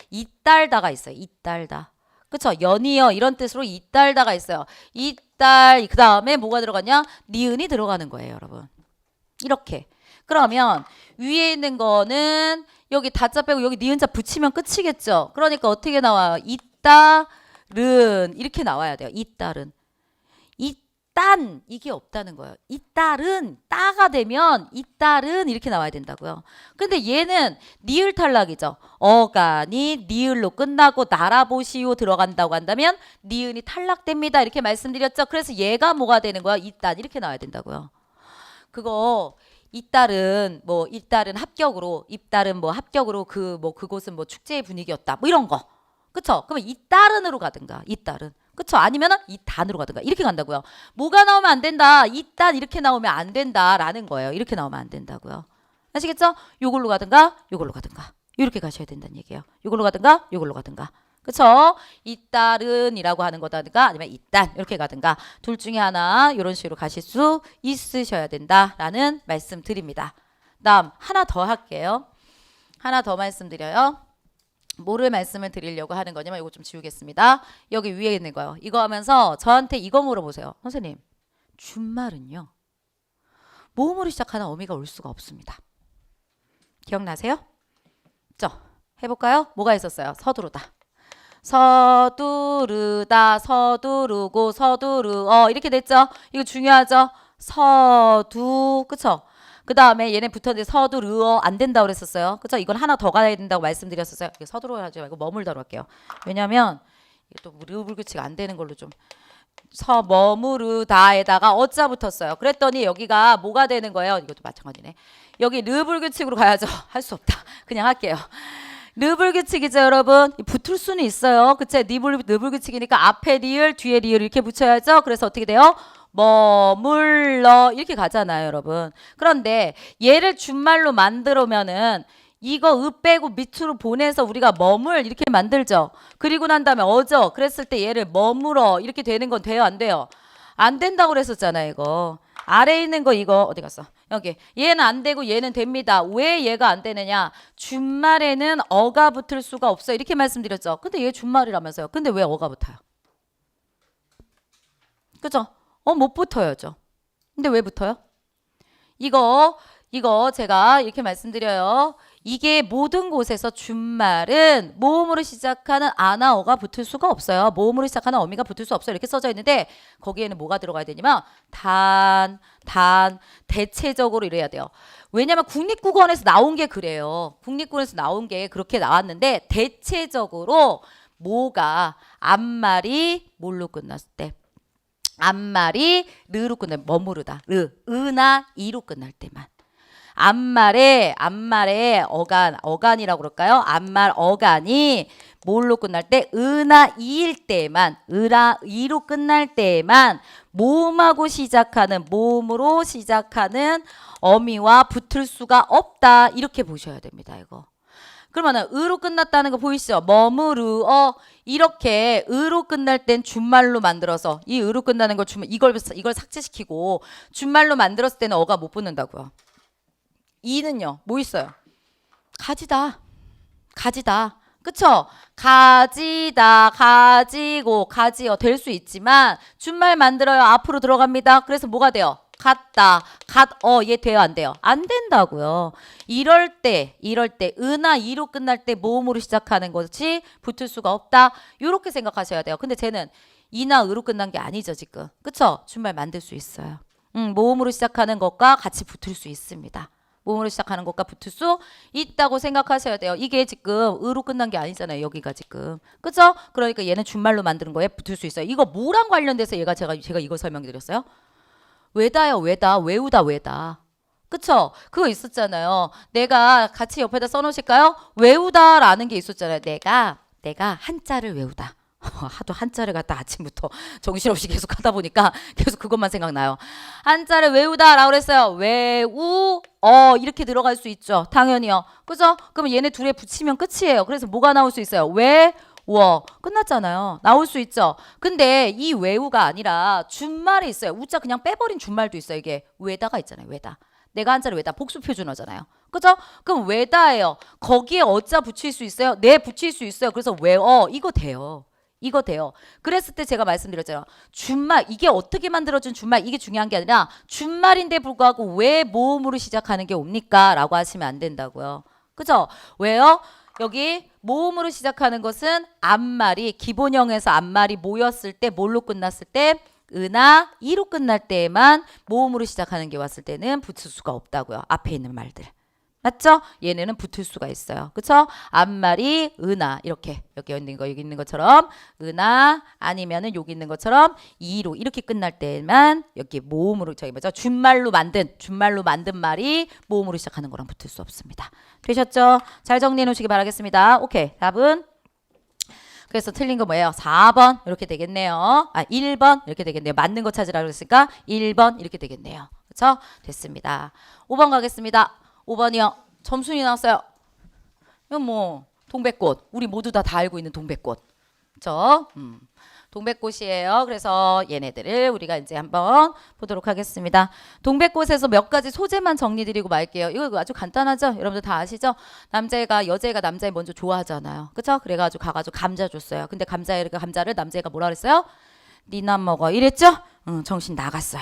이딸다가 있어요. 이딸다. 그쵸? 연이어 이런 뜻으로 이딸다가 있어요. 이딸 그 다음에 뭐가 들어갔냐? 니은이 들어가는 거예요, 여러분. 이렇게. 그러면 위에 있는 거는 여기 다자 빼고 여기 니은자 붙이면 끝이겠죠. 그러니까 어떻게 나와요? 이딸은 이렇게 나와야 돼요. 이딸은. 딴 이게 없다는 거예요. 이딸은 따가 되면 이딸은 이렇게 나와야 된다고요. 근데 얘는 니을 탈락이죠. 어간이 니을로 끝나고 날아보시오 들어간다고 한다면 니은이 탈락됩니다. 이렇게 말씀드렸죠. 그래서 얘가 뭐가 되는 거야? 이딴 이렇게 나와야 된다고요. 그거 이딸은 합격으로 그곳은 뭐 축제의 분위기였다. 뭐 이런 거. 그쵸? 그러면 이딸은으로 가든가 이딸은. 그쵸? 아니면은 이 단으로 가든가 이렇게 간다고요. 뭐가 나오면 안 된다. 이 단 이렇게 나오면 안 된다라는 거예요. 이렇게 나오면 안 된다고요. 아시겠죠? 요걸로 가든가 요걸로 가든가 이렇게 가셔야 된다는 얘기예요. 요걸로 가든가 요걸로 가든가. 그쵸? 이딸은이라고 하는 거다든가 아니면 이딴 이렇게 가든가 둘 중에 하나 이런 식으로 가실 수 있으셔야 된다라는 말씀 드립니다. 다음 하나 더 할게요. 하나 더 말씀드려요. 뭐를 말씀을 드리려고 하는 거냐면 이거 좀 지우겠습니다. 여기 위에 있는 거요. 이거 하면서 저한테 이거 물어보세요. 선생님, 준말은요. 모음으로 시작하는 어미가 올 수가 없습니다. 기억나세요? 해볼까요? 뭐가 있었어요? 서두르다. 서두르다, 서두르고, 서두르어 이렇게 됐죠? 이거 중요하죠? 서두, 그쵸? 그 다음에 얘네 붙었는데 서두르어 안 된다고 그랬었어요. 그쵸? 이건 하나 더 가야 된다고 말씀드렸었어요. 서두르어 하지 말고 머물다로 할게요. 왜냐면 이게 또 르불규칙 안 되는 걸로 좀 머무르다에다가 어자 붙었어요. 그랬더니 여기가 뭐가 되는 거예요? 이것도 마찬가지네. 여기 르불규칙으로 가야죠. 할 수 없다. 그냥 할게요. 르불규칙이죠, 여러분. 붙을 수는 있어요. 그쵸? 르불규칙이니까 앞에 리을, 뒤에 리을 이렇게 붙여야죠. 그래서 어떻게 돼요? 머물러 이렇게 가잖아요, 여러분. 그런데 얘를 준말로 만들면은 이거 으 빼고 밑으로 보내서 우리가 머물 이렇게 만들죠. 그리고 난 다음에 어저 그랬을 때 얘를 머물어 이렇게 되는 건 돼요 안 돼요? 안 된다고 그랬었잖아 이거. 아래에 있는 거 이거 어디 갔어? 여기 얘는 안 되고 얘는 됩니다. 왜 얘가 안 되느냐? 준말에는 어가 붙을 수가 없어 이렇게 말씀드렸죠. 근데 얘 준말이라면서요. 근데 왜 어가 붙어요? 그죠? 못 붙어야죠. 근데 왜 붙어요? 이거 제가 이렇게 말씀드려요. 이게 모든 곳에서 준말은 모음으로 시작하는 아나 어가 붙을 수가 없어요. 모음으로 시작하는 어미가 붙을 수 없어요. 이렇게 써져 있는데 거기에는 뭐가 들어가야 되냐면 단, 대체적으로 이래야 돼요. 왜냐면 국립국어원에서 나온 게 그래요. 국립국어원에서 나온 게 그렇게 나왔는데 대체적으로 뭐가 앞말이 뭘로 끝났을 때 앞말이 르로 끝날 머무르다. 으나 이로 끝날 때만. 앞말에 어간이라고 그럴까요? 앞말 어간이 뭘로 끝날 때 으나 이일 때만 으라 이로 끝날 때만 모음으로 시작하는 어미와 붙을 수가 없다. 이렇게 보셔야 됩니다. 이거. 그러면은 으로 끝났다는 거 보이시죠? 머무르어 이렇게 으로 끝날 땐 준말로 만들어서 이 으로 끝나는 걸 준말 이걸 삭제시키고 준말로 만들었을 때는 어가 못 붙는다고요. 이는요. 뭐 있어요? 가지다. 그쵸? 가지다, 가지고, 가지요. 될 수 있지만 준말 만들어요. 앞으로 들어갑니다. 그래서 뭐가 돼요? 같다. 얘 돼요? 안 돼요? 안 된다고요. 이럴 때 으나 이로 끝날 때 모음으로 시작하는 것이 붙을 수가 없다. 이렇게 생각하셔야 돼요. 근데 쟤는 이나 으로 끝난 게 아니죠 지금. 그쵸? 준말 만들 수 있어요. 모음으로 시작하는 것과 같이 붙을 수 있습니다. 모음으로 시작하는 것과 붙을 수 있다고 생각하셔야 돼요. 이게 지금 으로 끝난 게 아니잖아요. 여기가 지금. 그죠? 그러니까 얘는 준말로 만드는 거에 붙을 수 있어요. 이거 뭐랑 관련돼서 제가 이거 설명드렸어요? 외다요. 외우다. 그쵸? 그거 있었잖아요. 내가 같이 옆에다 써놓으실까요? 외우다라는 게 있었잖아요. 내가 한자를 외우다. 하도 한자를 갖다 아침부터 정신없이 계속 하다 보니까 계속 그것만 생각나요. 한자를 외우다라고 그랬어요. 이렇게 들어갈 수 있죠. 당연히요. 그죠? 그럼 얘네 둘에 붙이면 끝이에요. 그래서 뭐가 나올 수 있어요? 끝났잖아요. 나올 수 있죠. 근데 이 외우가 아니라 준말이 있어요. 우자 그냥 빼버린 준말도 있어요. 이게 외다가 있잖아요. 외다. 내가 한자를 외다 복수표준어잖아요. 그죠? 그럼 외다예요. 거기에 어자 붙일 수 있어요? 네, 붙일 수 있어요. 그래서 이거 돼요. 그랬을 때 제가 말씀드렸잖아요. 준말 이게 어떻게 만들어진 준말 이게 중요한 게 아니라 준말인데 불구하고 왜 모음으로 시작하는 게 옵니까? 라고 하시면 안 된다고요. 그죠? 왜요? 여기 모음으로 시작하는 것은 앞말이 기본형에서 앞말이 모였을 때 뭘로 끝났을 때 으나 이로 끝날 때에만 모음으로 시작하는 게 왔을 때는 붙을 수가 없다고요. 앞에 있는 말들. 맞죠? 얘네는 붙을 수가 있어요. 그쵸? 앞말이 으나 이렇게 여기 있는 것처럼 으나 아니면은 여기 있는 것처럼 이로 이렇게 끝날 때만 여기 모음으로 준말로 만든 말이 모음으로 시작하는 거랑 붙을 수 없습니다. 되셨죠? 잘 정리해 놓으시기 바라겠습니다. 오케이. 답은 그래서 틀린 거 뭐예요? 4번 이렇게 되겠네요. 1번 이렇게 되겠네요. 맞는 거 찾으라고 했으니까 1번 이렇게 되겠네요. 그렇죠? 됐습니다. 5번 가겠습니다. 5번이요. 점순이 나왔어요. 이건 뭐 동백꽃. 우리 모두 다 알고 있는 동백꽃. 그렇죠? 동백꽃이에요. 그래서 얘네들을 우리가 이제 한번 보도록 하겠습니다. 동백꽃에서 몇 가지 소재만 정리드리고 말게요. 이거 아주 간단하죠? 여러분들 다 아시죠? 여자애가 남자애 먼저 좋아하잖아요. 그쵸? 그래가지고 가가지고 감자 줬어요. 근데 감자를 남자애가 뭐라 그랬어요? 니남 먹어 이랬죠? 정신 나갔어요.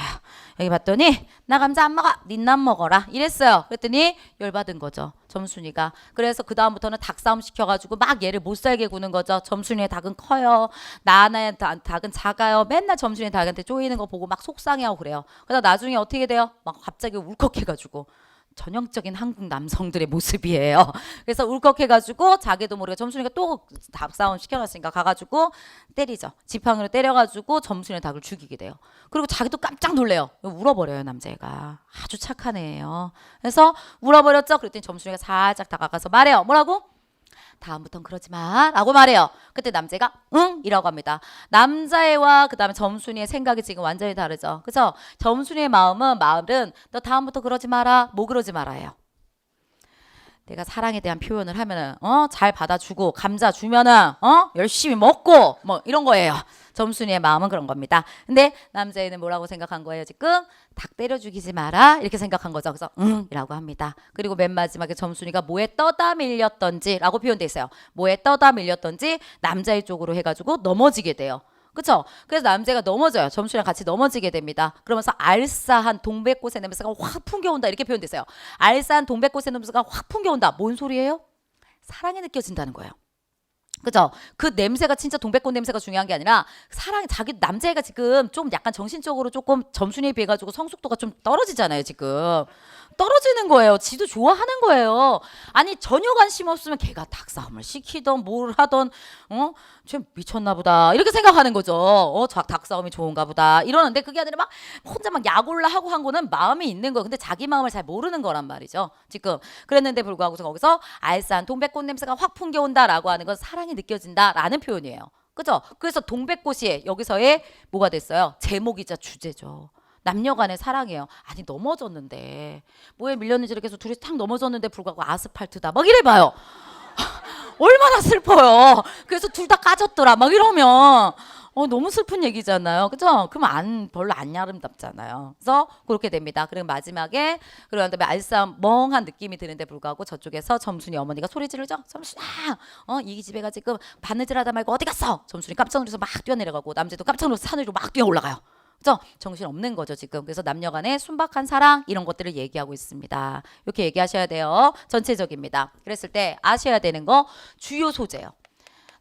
여기 봤더니 나 감자 안 먹어. 니남 먹어라 이랬어요. 그랬더니 열받은 거죠. 점순이가. 그래서 그 다음부터는 닭싸움 시켜가지고 막 얘를 못 살게 구는 거죠. 점순이의 닭은 커요. 나의 닭은 작아요. 맨날 점순이의 닭한테 쪼이는 거 보고 막 속상해하고 그래요. 그러다 나중에 어떻게 돼요? 막 갑자기 울컥해가지고 전형적인 한국 남성들의 모습이에요. 그래서 울컥해가지고 자기도 모르게 점순이가 또 닭싸움 시켜놨으니까 가가지고 때리죠. 지팡이로 때려가지고 점순이의 닭을 죽이게 돼요. 그리고 자기도 깜짝 놀래요. 울어버려요 남자애가. 아주 착한 애예요. 그래서 울어버렸죠. 그랬더니 점순이가 살짝 다가가서 말해요. 뭐라고? 다음부턴 그러지 마 라고 말해요. 그때 남자애가 응? 이라고 합니다. 남자애와 그 다음에 점순이의 생각이 지금 완전히 다르죠. 그래서 점순이의 말은 너 다음부터 그러지 마라. 뭐 그러지 말아요? 내가 사랑에 대한 표현을 하면은 잘 받아주고 감자 주면은 열심히 먹고 뭐 이런 거예요. 점순이의 마음은 그런 겁니다. 근데 남자애는 뭐라고 생각한 거예요? 지금 닭 때려 죽이지 마라 이렇게 생각한 거죠. 그래서 이라고 합니다. 그리고 맨 마지막에 점순이가 뭐에 떠다 밀렸던지 라고 표현돼 있어요. 뭐에 떠다 밀렸던지 남자애 쪽으로 해가지고 넘어지게 돼요. 그쵸? 그래서 남자가 넘어져요. 점순이랑 같이 넘어지게 됩니다. 그러면서 알싸한 동백꽃의 냄새가 확 풍겨온다 이렇게 표현됐어요. 알싸한 동백꽃의 냄새가 확 풍겨온다. 뭔 소리예요? 사랑이 느껴진다는 거예요. 그죠? 그 냄새가 진짜 동백꽃 냄새가 중요한 게 아니라 사랑 자기 남자애가 지금 좀 약간 정신적으로 조금 점순이에 비해 가지고 성숙도가 좀 떨어지잖아요. 지금 떨어지는 거예요. 지도 좋아하는 거예요. 아니 전혀 관심 없으면 걔가 닭싸움을 시키던 뭘 하던 쟤 미쳤나 보다 이렇게 생각하는 거죠. 닭싸움이 좋은가 보다 이러는데 그게 아니라 막 혼자 막 약올라 하고 한 거는 마음이 있는 거. 근데 자기 마음을 잘 모르는 거란 말이죠. 지금 그랬는데 불구하고 거기서 알싸한 동백꽃 냄새가 확 풍겨온다라고 하는 건 사랑이 느껴진다라는 표현이에요. 그죠? 그래서 동백꽃이 여기서의 뭐가 됐어요? 제목이자 주제죠. 남녀간의 사랑이에요. 아니 넘어졌는데 뭐에 밀렸는지 이렇게 해서 둘이 탁 넘어졌는데 불구하고 아스팔트다 막 이래봐요. 얼마나 슬퍼요. 그래서 둘 다 까졌더라 막 이러면 너무 슬픈 얘기잖아요. 그죠? 그러면 별로 안 아름답잖아요. 그래서 그렇게 됩니다. 그리고 마지막에 그런 다음에 알싸한 멍한 느낌이 드는데 불구하고 저쪽에서 점순이 어머니가 소리 지르죠. 점순아, 이 집애가 지금 바느질하다 말고 어디 갔어? 점순이 깜짝 놀라서 막 뛰어내려가고 남자도 깜짝 놀라서 산으로 막 뛰어 올라가요. 그죠? 정신 없는 거죠 지금. 그래서 남녀간의 순박한 사랑 이런 것들을 얘기하고 있습니다. 이렇게 얘기하셔야 돼요. 전체적입니다. 그랬을 때 아셔야 되는 거 주요 소재요.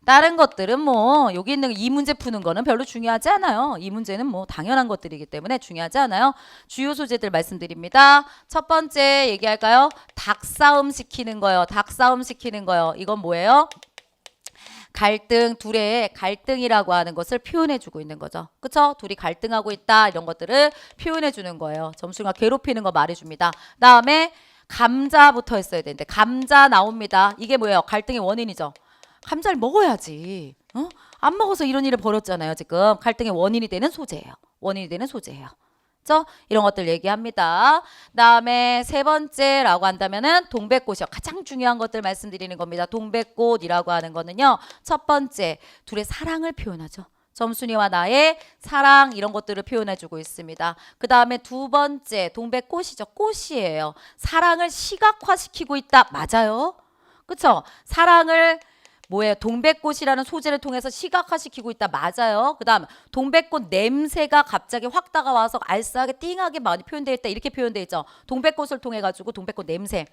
다른 것들은 뭐 여기 있는 이 문제 푸는 거는 별로 중요하지 않아요. 이 문제는 뭐 당연한 것들이기 때문에 중요하지 않아요. 주요 소재들 말씀드립니다. 첫 번째 얘기할까요? 닭싸움 시키는 거요. 닭싸움 시키는 거요. 이건 뭐예요? 갈등, 둘의 갈등이라고 하는 것을 표현해 주고 있는 거죠. 그쵸? 둘이 갈등하고 있다 이런 것들을 표현해 주는 거예요. 점수가 괴롭히는 거 말해 줍니다. 다음에 감자부터 했어야 되는데 감자 나옵니다. 이게 뭐예요? 갈등의 원인이죠. 감자를 먹어야지. 안 먹어서 이런 일을 벌였잖아요. 지금 갈등의 원인이 되는 소재예요. 원인이 되는 소재예요. 그렇죠? 이런 것들 얘기합니다. 다음에 세 번째라고 한다면은 동백꽃이요. 가장 중요한 것들 말씀드리는 겁니다. 동백꽃이라고 하는 거는요. 첫 번째, 둘의 사랑을 표현하죠. 점순이와 나의 사랑 이런 것들을 표현해주고 있습니다. 그 다음에 두 번째, 동백꽃이죠. 꽃이에요. 사랑을 시각화시키고 있다. 맞아요. 그렇죠? 사랑을 뭐예요? 동백꽃이라는 소재를 통해서 시각화시키고 있다. 맞아요. 그 다음 동백꽃 냄새가 갑자기 확 다가와서 알싸하게 띵하게 많이 표현되어 있다. 이렇게 표현되어 있죠. 동백꽃을 통해 가지고 동백꽃 냄새,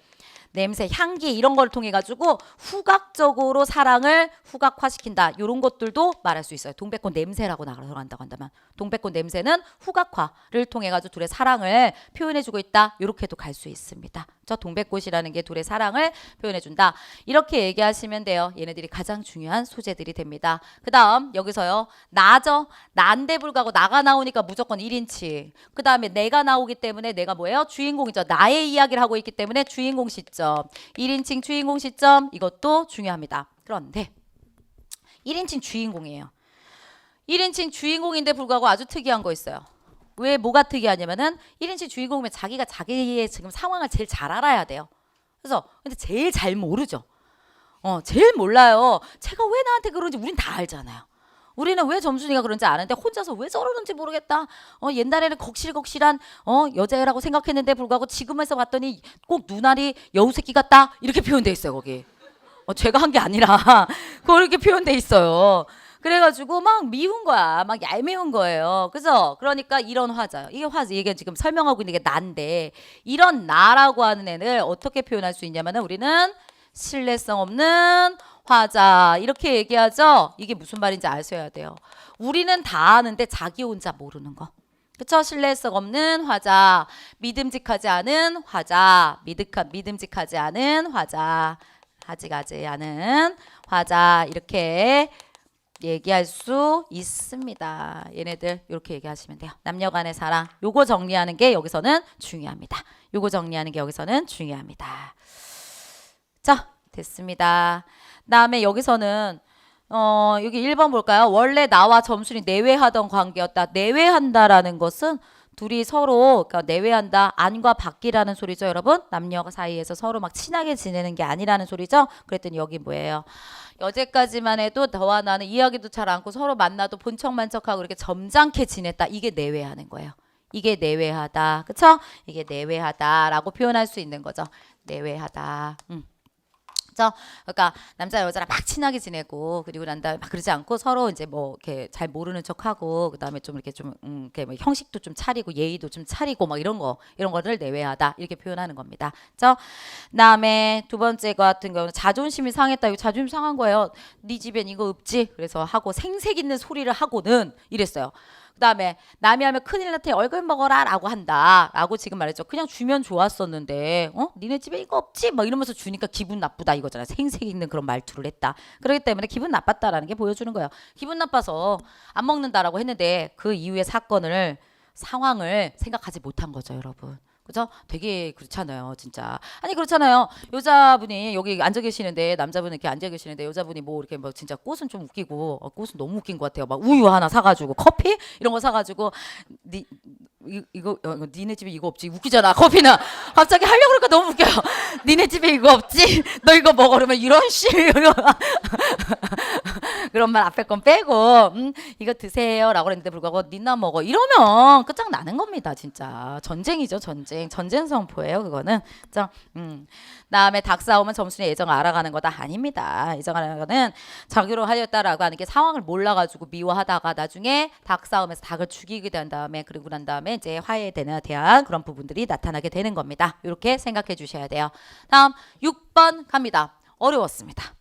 향기 이런 걸 통해 가지고 후각적으로 사랑을 후각화시킨다. 이런 것들도 말할 수 있어요. 동백꽃 냄새라고 나간다고 한다면 동백꽃 냄새는 후각화를 통해 가지고 둘의 사랑을 표현해주고 있다. 이렇게도 갈 수 있습니다. 저 동백꽃이라는 게 둘의 사랑을 표현해준다. 이렇게 얘기하시면 돼요. 얘네들이 가장 중요한 소재들이 됩니다. 그 다음 여기서요. 나죠. 난데 불구하고 나가 나오니까 무조건 1인칭. 그 다음에 내가 나오기 때문에 내가 뭐예요? 주인공이죠. 나의 이야기를 하고 있기 때문에 주인공 시점. 1인칭 주인공 시점 이것도 중요합니다. 그런데 1인칭 주인공이에요. 1인칭 주인공인데 불구하고 아주 특이한 거 있어요. 왜 뭐가 특이하냐면은 1인칭 주인공이면 자기가 자기의 지금 상황을 제일 잘 알아야 돼요. 그래서 근데 제일 잘 모르죠. 제일 몰라요. 제가 왜 나한테 그런지 우린 다 알잖아요. 우리는 왜 점순이가 그런지 아는데 혼자서 왜 저러는지 모르겠다. 옛날에는 걱실걱실한 여자애라고 생각했는데 불구하고 지금에서 봤더니 꼭 눈알이 여우새끼 같다 이렇게 표현돼 있어요 거기. 제가 한 게 아니라 그렇게 표현돼 있어요. 그래가지고 막 미운 거야. 막 얄미운 거예요. 그죠? 그러니까 이런 화자요. 이게 지금 설명하고 있는 게 나인데 이런 나라고 하는 애를 어떻게 표현할 수 있냐면은 우리는 신뢰성 없는 화자 이렇게 얘기하죠. 이게 무슨 말인지 아셔야 돼요. 우리는 다 아는데 자기 혼자 모르는 거. 그쵸? 신뢰성 없는 화자, 믿음직하지 않은 화자, 믿음직하지 않은 화자, 하지가지 않은 화자 이렇게 얘기할 수 있습니다. 얘네들 이렇게 얘기하시면 돼요. 남녀간의 사랑 요거 정리하는 게 여기서는 중요합니다. 요거 정리하는 게 여기서는 중요합니다. 자 됐습니다. 다음에 여기서는 여기 1번 볼까요? 원래 나와 점순이 내외하던 관계였다. 내외한다라는 것은 둘이 서로 그러니까 내외한다. 안과 밖이라는 소리죠, 여러분. 남녀 사이에서 서로 막 친하게 지내는 게 아니라는 소리죠. 그랬더니 여기 뭐예요? 여태까지만 해도 너와 나는 이야기도 잘 않고 서로 만나도 본척만척하고 이렇게 점잖게 지냈다. 이게 내외하는 거예요. 이게 내외하다. 그쵸? 이게 내외하다라고 표현할 수 있는 거죠. 내외하다. 그러니까 남자 여자랑 막 친하게 지내고 그리고 난 다음에 막 그러지 않고 서로 이제 뭐 이렇게 잘 모르는 척하고 그다음에 좀 이렇게 좀 이렇게 뭐 형식도 좀 차리고 예의도 좀 차리고 막 이런 거를 내외하다 이렇게 표현하는 겁니다. 그다음에 두 번째 거 같은 경우는 자존심이 상했다. 이거 자존심 상한 거예요. 네 집엔 이거 없지? 그래서 하고 생색 있는 소리를 하고는 이랬어요. 그다음에 남이 하면 큰일 났더니 얼굴 먹어라 라고 한다 라고 지금 말했죠. 그냥 주면 좋았었는데 니네 집에 이거 없지? 막 이러면서 주니까 기분 나쁘다 이거잖아. 생색 있는 그런 말투를 했다. 그렇기 때문에 기분 나빴다라는 게 보여주는 거예요. 기분 나빠서 안 먹는다라고 했는데 그 이후의 상황을 생각하지 못한 거죠, 여러분. 그죠? 되게 그렇잖아요, 진짜. 아니 그렇잖아요. 여자분이 여기 앉아 계시는데 남자분은 이렇게 앉아 계시는데 여자분이 뭐 이렇게 뭐 진짜 꽃은 좀 웃기고 꽃은 너무 웃긴 것 같아요. 막 우유 하나 사가지고 커피 이런 거 사가지고 이거 니네 집에 이거 없지? 웃기잖아. 커피는 갑자기 하려고 그러니까 너무 웃겨요. 니네 집에 이거 없지? 너 이거 먹어 그러면 이런 씨 그런 말 앞에 건 빼고 이거 드세요라고 그랬는데 불구하고 니나 먹어 이러면 끝장나는 겁니다. 진짜 전쟁이죠. 전쟁 선포예요. 그거는 다음에 닭 싸움은 점순의 애정을 알아가는 거다. 아닙니다. 애정하는 거는 자기로 하였다라고 하는 게 상황을 몰라가지고 미워하다가 나중에 닭 싸움에서 닭을 죽이게 된 다음에 그리고 난 다음에 이제 화해에 대한 그런 부분들이 나타나게 되는 겁니다. 이렇게 생각해 주셔야 돼요. 다음 6번 갑니다. 어려웠습니다.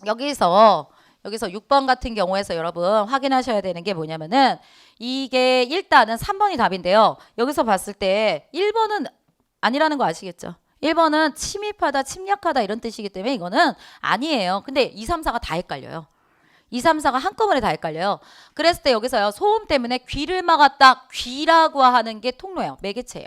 여기서 6번 같은 경우에서 여러분 확인하셔야 되는 게 뭐냐면은 이게 일단은 3번이 답인데요. 여기서 봤을 때 1번은 아니라는 거 아시겠죠? 1번은 침입하다, 침략하다 이런 뜻이기 때문에 이거는 아니에요. 근데 2, 3, 4가 다 헷갈려요. 2, 3, 4가 한꺼번에 다 헷갈려요. 그랬을 때 여기서요. 소음 때문에 귀를 막았다. 귀라고 하는 게 통로예요. 매개체예요.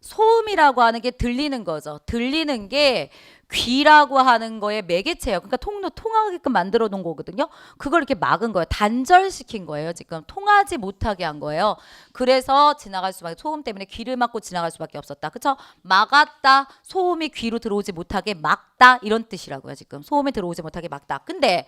소음이라고 하는 게 들리는 거죠. 들리는 게 귀라고 하는 거에 매개체예요. 그러니까 통하게끔 만들어 놓은 거거든요. 그걸 이렇게 막은 거예요. 단절시킨 거예요. 지금 통하지 못하게 한 거예요. 그래서 지나갈 수밖에 소음 때문에 귀를 막고 지나갈 수밖에 없었다. 그렇죠? 막았다. 소음이 귀로 들어오지 못하게 막다 이런 뜻이라고요. 지금 소음이 들어오지 못하게 막다. 근데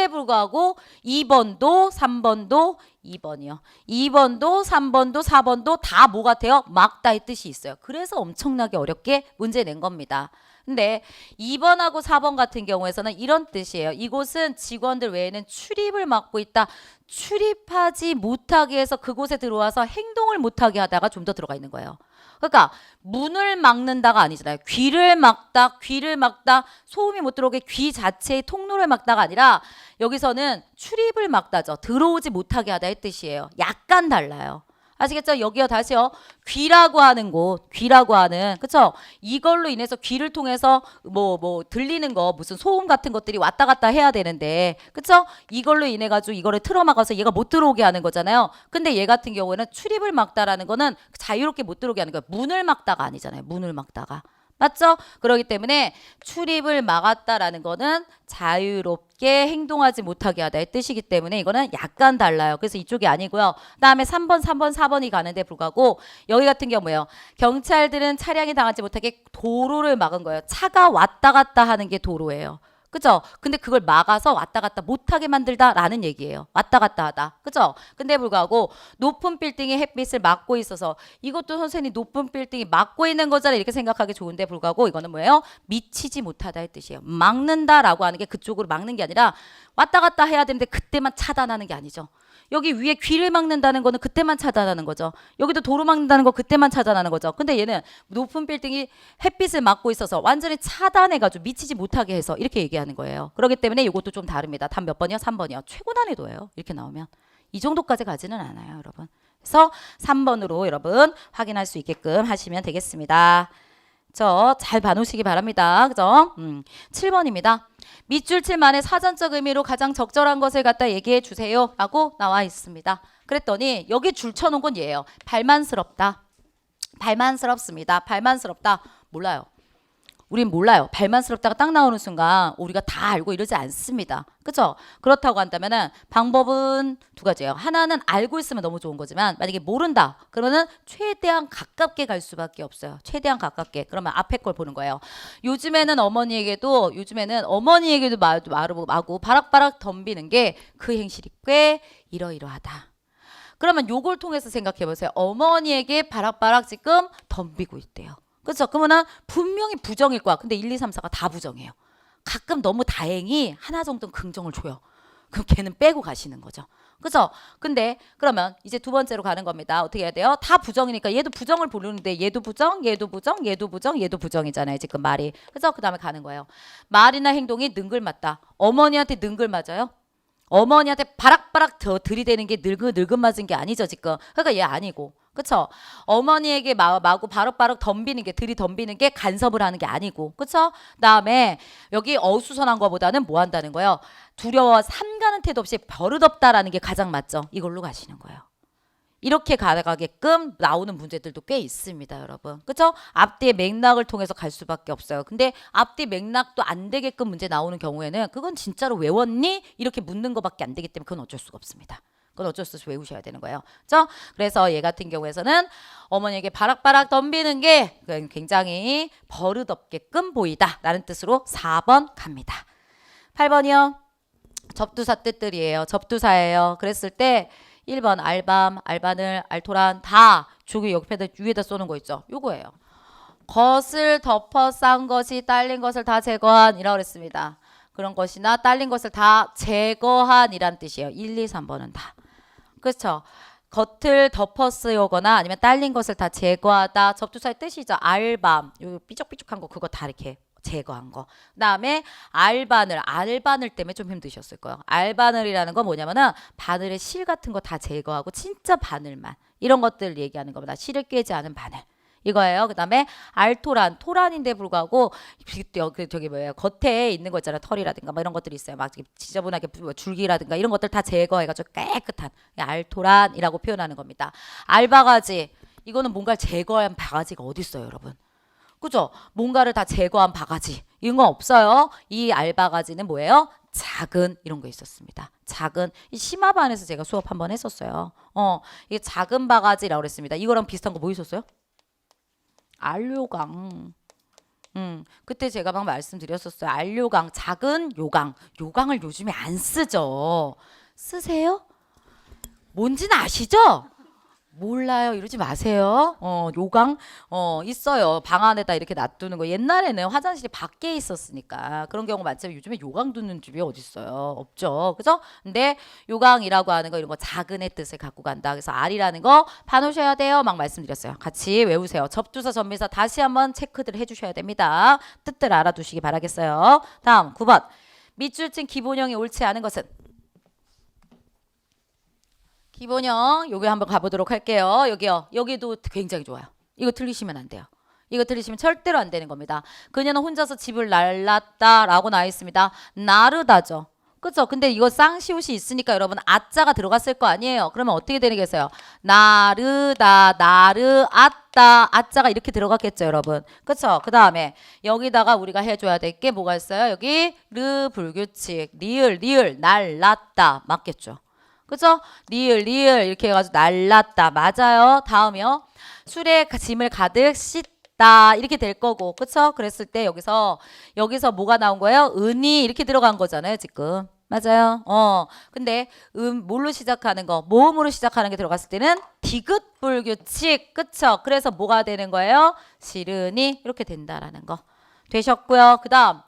불구하고 2번도 3번도 2번이요. 2번도 3번도 4번도 다 뭐 같아요? 막다의 뜻이 있어요. 그래서 엄청나게 어렵게 문제 낸 겁니다. 근데 2번하고 4번 같은 경우에서는 이런 뜻이에요. 이곳은 직원들 외에는 출입을 막고 있다. 출입하지 못하게 해서 그곳에 들어와서 행동을 못하게 하다가 좀 더 들어가 있는 거예요. 그러니까 문을 막는다가 아니잖아요. 귀를 막다, 소음이 못 들어오게 귀 자체의 통로를 막다가 아니라 여기서는 출입을 막다죠. 들어오지 못하게 하다의 뜻이에요. 약간 달라요. 아시겠죠? 여기요 다시요. 귀라고 하는 곳, 그쵸? 이걸로 인해서 귀를 통해서 뭐 들리는 거 무슨 소음 같은 것들이 왔다 갔다 해야 되는데, 그쵸? 이걸로 인해 가지고 이거를 틀어막아서 얘가 못 들어오게 하는 거잖아요. 근데 얘 같은 경우에는 출입을 막다라는 거는 자유롭게 못 들어오게 하는 거예요. 문을 막다가 아니잖아요. 문을 막다가. 맞죠? 그렇기 때문에 출입을 막았다라는 거는 자유롭게 행동하지 못하게 하다의 뜻이기 때문에 이거는 약간 달라요. 그래서 이쪽이 아니고요. 그다음에 3번, 4번이 가는데 불구하고 여기 같은 경우에요. 경찰들은 차량이 당하지 못하게 도로를 막은 거예요. 차가 왔다 갔다 하는 게 도로예요. 그죠? 근데 그걸 막아서 왔다 갔다 못하게 만들다라는 얘기예요. 왔다 갔다 하다. 그죠? 근데 불구하고 높은 빌딩이 햇빛을 막고 있어서 이것도 선생님 높은 빌딩이 막고 있는 거잖아 이렇게 생각하기 좋은데 불구하고 이거는 뭐예요? 미치지 못하다의 뜻이에요. 막는다라고 하는 게 그쪽으로 막는 게 아니라 왔다 갔다 해야 되는데 그때만 차단하는 게 아니죠. 여기 위에 귀를 막는다는 거는 그때만 차단하는 거죠. 여기도 도로 막는다는 거 그때만 차단하는 거죠. 근데 얘는 높은 빌딩이 햇빛을 막고 있어서 완전히 차단해가지고 미치지 못하게 해서 이렇게 얘기하는 거예요. 그렇기 때문에 이것도 좀 다릅니다. 답 몇 번이요? 3번이요. 최고 난이도예요. 이렇게 나오면. 이 정도까지 가지는 않아요, 여러분. 그래서 3번으로 여러분 확인할 수 있게끔 하시면 되겠습니다. 잘 봐놓으시기 바랍니다. 그죠? 7번입니다. 밑줄 칠 만의 사전적 의미로 가장 적절한 것을 갖다 얘기해 주세요 라고 나와 있습니다. 그랬더니 여기 줄 쳐놓은 건 얘예요. 발만스럽다. 발만스럽습니다. 발만스럽다. 몰라요. 우린 몰라요. 발만스럽다가 딱 나오는 순간 우리가 다 알고 이러지 않습니다. 그렇죠? 그렇다고 한다면은 방법은 두 가지예요. 하나는 알고 있으면 너무 좋은 거지만 만약에 모른다 그러면은 최대한 가깝게 갈 수밖에 없어요. 최대한 가깝게. 그러면 앞에 걸 보는 거예요. 요즘에는 어머니에게도 마구 바락바락 덤비는 게 그 행실이 꽤 이러이러하다. 그러면 요걸 통해서 생각해 보세요. 어머니에게 바락바락 지금 덤비고 있대요. 그렇죠? 그러면 분명히 부정일 거야. 근데 1, 2, 3, 4가 다 부정이에요. 가끔 너무 다행히 하나 정도는 긍정을 줘요. 그럼 걔는 빼고 가시는 거죠. 그죠? 근데 그러면 이제 두 번째로 가는 겁니다. 어떻게 해야 돼요? 다 부정이니까 얘도 부정을 부르는데 얘도 부정, 얘도 부정, 얘도 부정, 얘도 부정이잖아요. 지금 말이. 그래서 그 다음에 가는 거예요. 말이나 행동이 능글맞다. 어머니한테 능글맞아요? 어머니한테 바락바락 더 들이대는 게 늙은 맞은 게 아니죠 지금. 그러니까 얘 아니고. 그쵸? 어머니에게 마구 바락바락 덤비는 게 들이덤비는 게 간섭을 하는 게 아니고. 그쵸? 그다음에 여기 어수선한 거보다는 뭐 한다는 거예요? 두려워 삼가는 태도 없이 버릇없다라는 게 가장 맞죠. 이걸로 가시는 거예요. 이렇게 가게끔 나오는 문제들도 꽤 있습니다, 여러분. 그렇죠? 앞뒤의 맥락을 통해서 갈 수밖에 없어요. 근데 앞뒤 맥락도 안 되게끔 문제 나오는 경우에는 그건 진짜로 외웠니? 이렇게 묻는 것밖에 안 되기 때문에 그건 어쩔 수가 없습니다. 그건 어쩔 수 없이 외우셔야 되는 거예요. 그렇죠? 그래서 얘 같은 경우에서는 어머니에게 바락바락 덤비는 게 굉장히 버릇없게끔 보이다. 라는 뜻으로 4번 갑니다. 8번이요. 접두사 뜻들이에요. 접두사예요. 그랬을 때 1번 알밤, 알바늘, 알토란 다 조기 옆에다 위에다 쏘는 거 있죠. 요거예요. 것을 덮어 싼 것이 딸린 것을 다 제거한 이라고 그랬습니다. 그런 것이나 딸린 것을 다 제거한 이란 뜻이에요. 1, 2, 3번은 다. 그렇죠. 겉을 덮어 쓰거나 아니면 딸린 것을 다 제거하다. 접두사의 뜻이죠. 알밤. 요 삐죽삐죽한 거 그거 다 이렇게 제거한 거. 그다음에 알바늘 때문에 좀 힘드셨을 거예요. 알바늘이라는 건 뭐냐면은 바늘의 실 같은 거 다 제거하고 진짜 바늘만 이런 것들 얘기하는 겁니다. 실을 꿰지 않은 바늘. 이거예요. 그다음에 토란인데 불구하고 저기 뭐예요? 겉에 있는 거 있잖아요. 털이라든가 뭐 이런 것들이 있어요. 막 지저분하게 줄기라든가 이런 것들 다 제거해가지고 깨끗한 알토란이라고 표현하는 겁니다. 알바가지 이거는 뭔가를 제거한 바가지가 어디 있어요, 여러분? 그죠? 뭔가를 다 제거한 바가지 이런 거 없어요. 이 알바가지는 뭐예요? 작은 이런 거 있었습니다. 작은 이 심화반에서 제가 수업 한번 했었어요. 이게 작은 바가지라고 그랬습니다. 이거랑 비슷한 거 뭐 있었어요? 알료강. 그때 제가 막 말씀드렸었어요. 알료강, 작은 요강. 요강을 요즘에 안 쓰죠. 쓰세요? 뭔지는 아시죠? 몰라요. 이러지 마세요. 요강 있어요. 방 안에다 이렇게 놔두는 거. 옛날에는 화장실이 밖에 있었으니까 그런 경우 많지만 요즘에 요강 두는 집이 어디 있어요? 없죠. 그죠? 근데 요강이라고 하는 거 이런 거 작은의 뜻을 갖고 간다. 그래서 알이라는 거 봐놓으셔야 돼요. 막 말씀드렸어요. 같이 외우세요. 접두사 전미사 다시 한번 체크들 해주셔야 됩니다. 뜻들 알아두시기 바라겠어요. 다음 9번. 밑줄친 기본형이 옳지 않은 것은 기본형 여기 한번 가보도록 할게요. 여기요. 여기도 굉장히 좋아요. 이거 틀리시면 안 돼요. 이거 틀리시면 절대로 안 되는 겁니다. 그녀는 혼자서 집을 날랐다라고 나와 있습니다. 나르다죠. 그죠? 근데 이거 쌍시옷이 있으니까 여러분 아자가 들어갔을 거 아니에요. 그러면 어떻게 되겠어요? 나르다, 나르았다, 아자가 이렇게 들어갔겠죠, 여러분. 그쵸? 그 다음에 여기다가 우리가 해줘야 될 게 뭐가 있어요? 여기 르 불규칙, 리을, 날랐다 맞겠죠? 그죠? 리을 이렇게 해가지고 날랐다. 맞아요. 다음이요. 술에 짐을 가득 씻다. 이렇게 될 거고. 그쵸? 그랬을 때 여기서 뭐가 나온 거예요? 은이 이렇게 들어간 거잖아요. 지금. 맞아요. 근데 뭘로 시작하는 거? 모음으로 시작하는 게 들어갔을 때는 디귿 불규칙. 그쵸? 그래서 뭐가 되는 거예요? 시르니 이렇게 된다라는 거. 되셨고요. 그 다음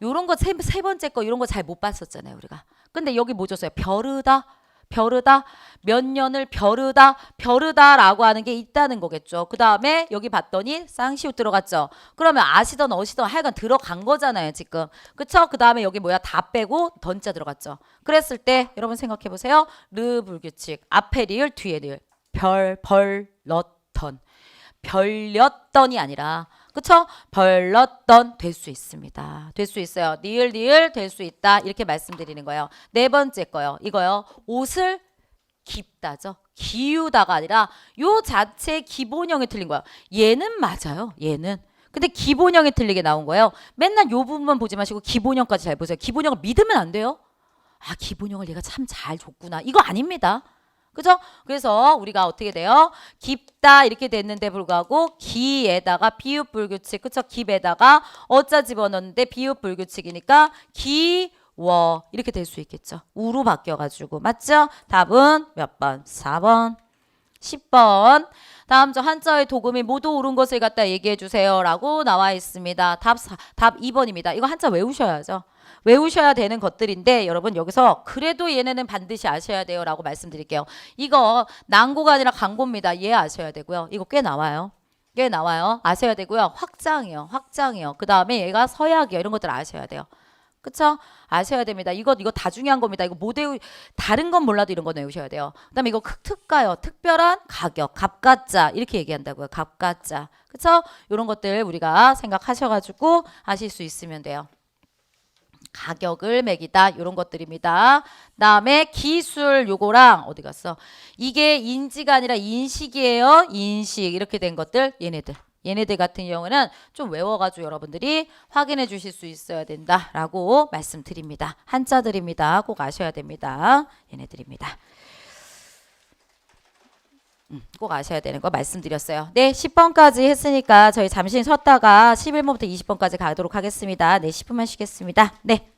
요런 거 세 번째 거 이런 거 잘 못 봤었잖아요. 우리가. 근데 여기 뭐 줬어요? 벼르다 몇 년을 벼르다라고 하는 게 있다는 거겠죠. 그 다음에 여기 봤더니 쌍시옷 들어갔죠. 그러면 아시던 어시던 하여간 들어간 거잖아요 지금. 그쵸? 그 다음에 여기 뭐야 다 빼고 던자 들어갔죠. 그랬을 때 여러분 생각해 보세요. 르 불규칙 앞에 리을 뒤에 리을 별렸던이 아니라 그쵸? 벌렀던 될 수 있습니다. 될 수 있어요. 리을 될 수 있다. 이렇게 말씀드리는 거예요. 네 번째 거요. 이거요. 옷을 깁다죠. 기우다가 아니라 요 자체 기본형이 틀린 거예요. 얘는 맞아요. 얘는. 근데 기본형이 틀리게 나온 거예요. 맨날 요 부분만 보지 마시고 기본형까지 잘 보세요. 기본형을 믿으면 안 돼요. 아, 기본형을 얘가 참 잘 줬구나. 이거 아닙니다. 그죠? 그래서 우리가 어떻게 돼요? 깊다 이렇게 됐는데 불구하고 기에다가 비읍 불규칙, 그쵸? 깊에다가 어자 집어넣는데 비읍 불규칙이니까 기워 이렇게 될 수 있겠죠. 우로 바뀌어가지고 맞죠? 답은 몇 번? 4번. 10번. 다음 저 한자의 도금이 모두 옳은 것을 갖다 얘기해 주세요 라고 나와 있습니다. 답 2번입니다. 이거 한자 외우셔야죠. 외우셔야 되는 것들인데 여러분 여기서 그래도 얘네는 반드시 아셔야 돼요 라고 말씀드릴게요. 이거 난고가 아니라 강고입니다. 얘 아셔야 되고요. 이거 꽤 나와요. 꽤 나와요. 아셔야 되고요. 확장이요. 확장이요. 그 다음에 얘가 서약이요. 이런 것들 아셔야 돼요. 그쵸? 아셔야 됩니다. 이거 다 중요한 겁니다. 이거 못 외우, 다른 건 몰라도 이런 거 외우셔야 돼요. 그 다음에 이거 특가요. 특별한 가격, 값가짜 이렇게 얘기한다고요. 값가짜. 그쵸? 이런 것들 우리가 생각하셔가지고 아실 수 있으면 돼요. 가격을 매기다 이런 것들입니다. 다음에 기술 요거랑 어디 갔어? 이게 인지가 아니라 인식이에요. 인식 이렇게 된 것들 얘네들 같은 경우는 좀 외워가지고 여러분들이 확인해 주실 수 있어야 된다라고 말씀드립니다. 한자들입니다. 꼭 아셔야 됩니다. 얘네들입니다. 꼭 아셔야 되는 거 말씀드렸어요. 네, 10번까지 했으니까 저희 잠시 쉬었다가 11번부터 20번까지 가도록 하겠습니다. 네, 10분만 쉬겠습니다. 네.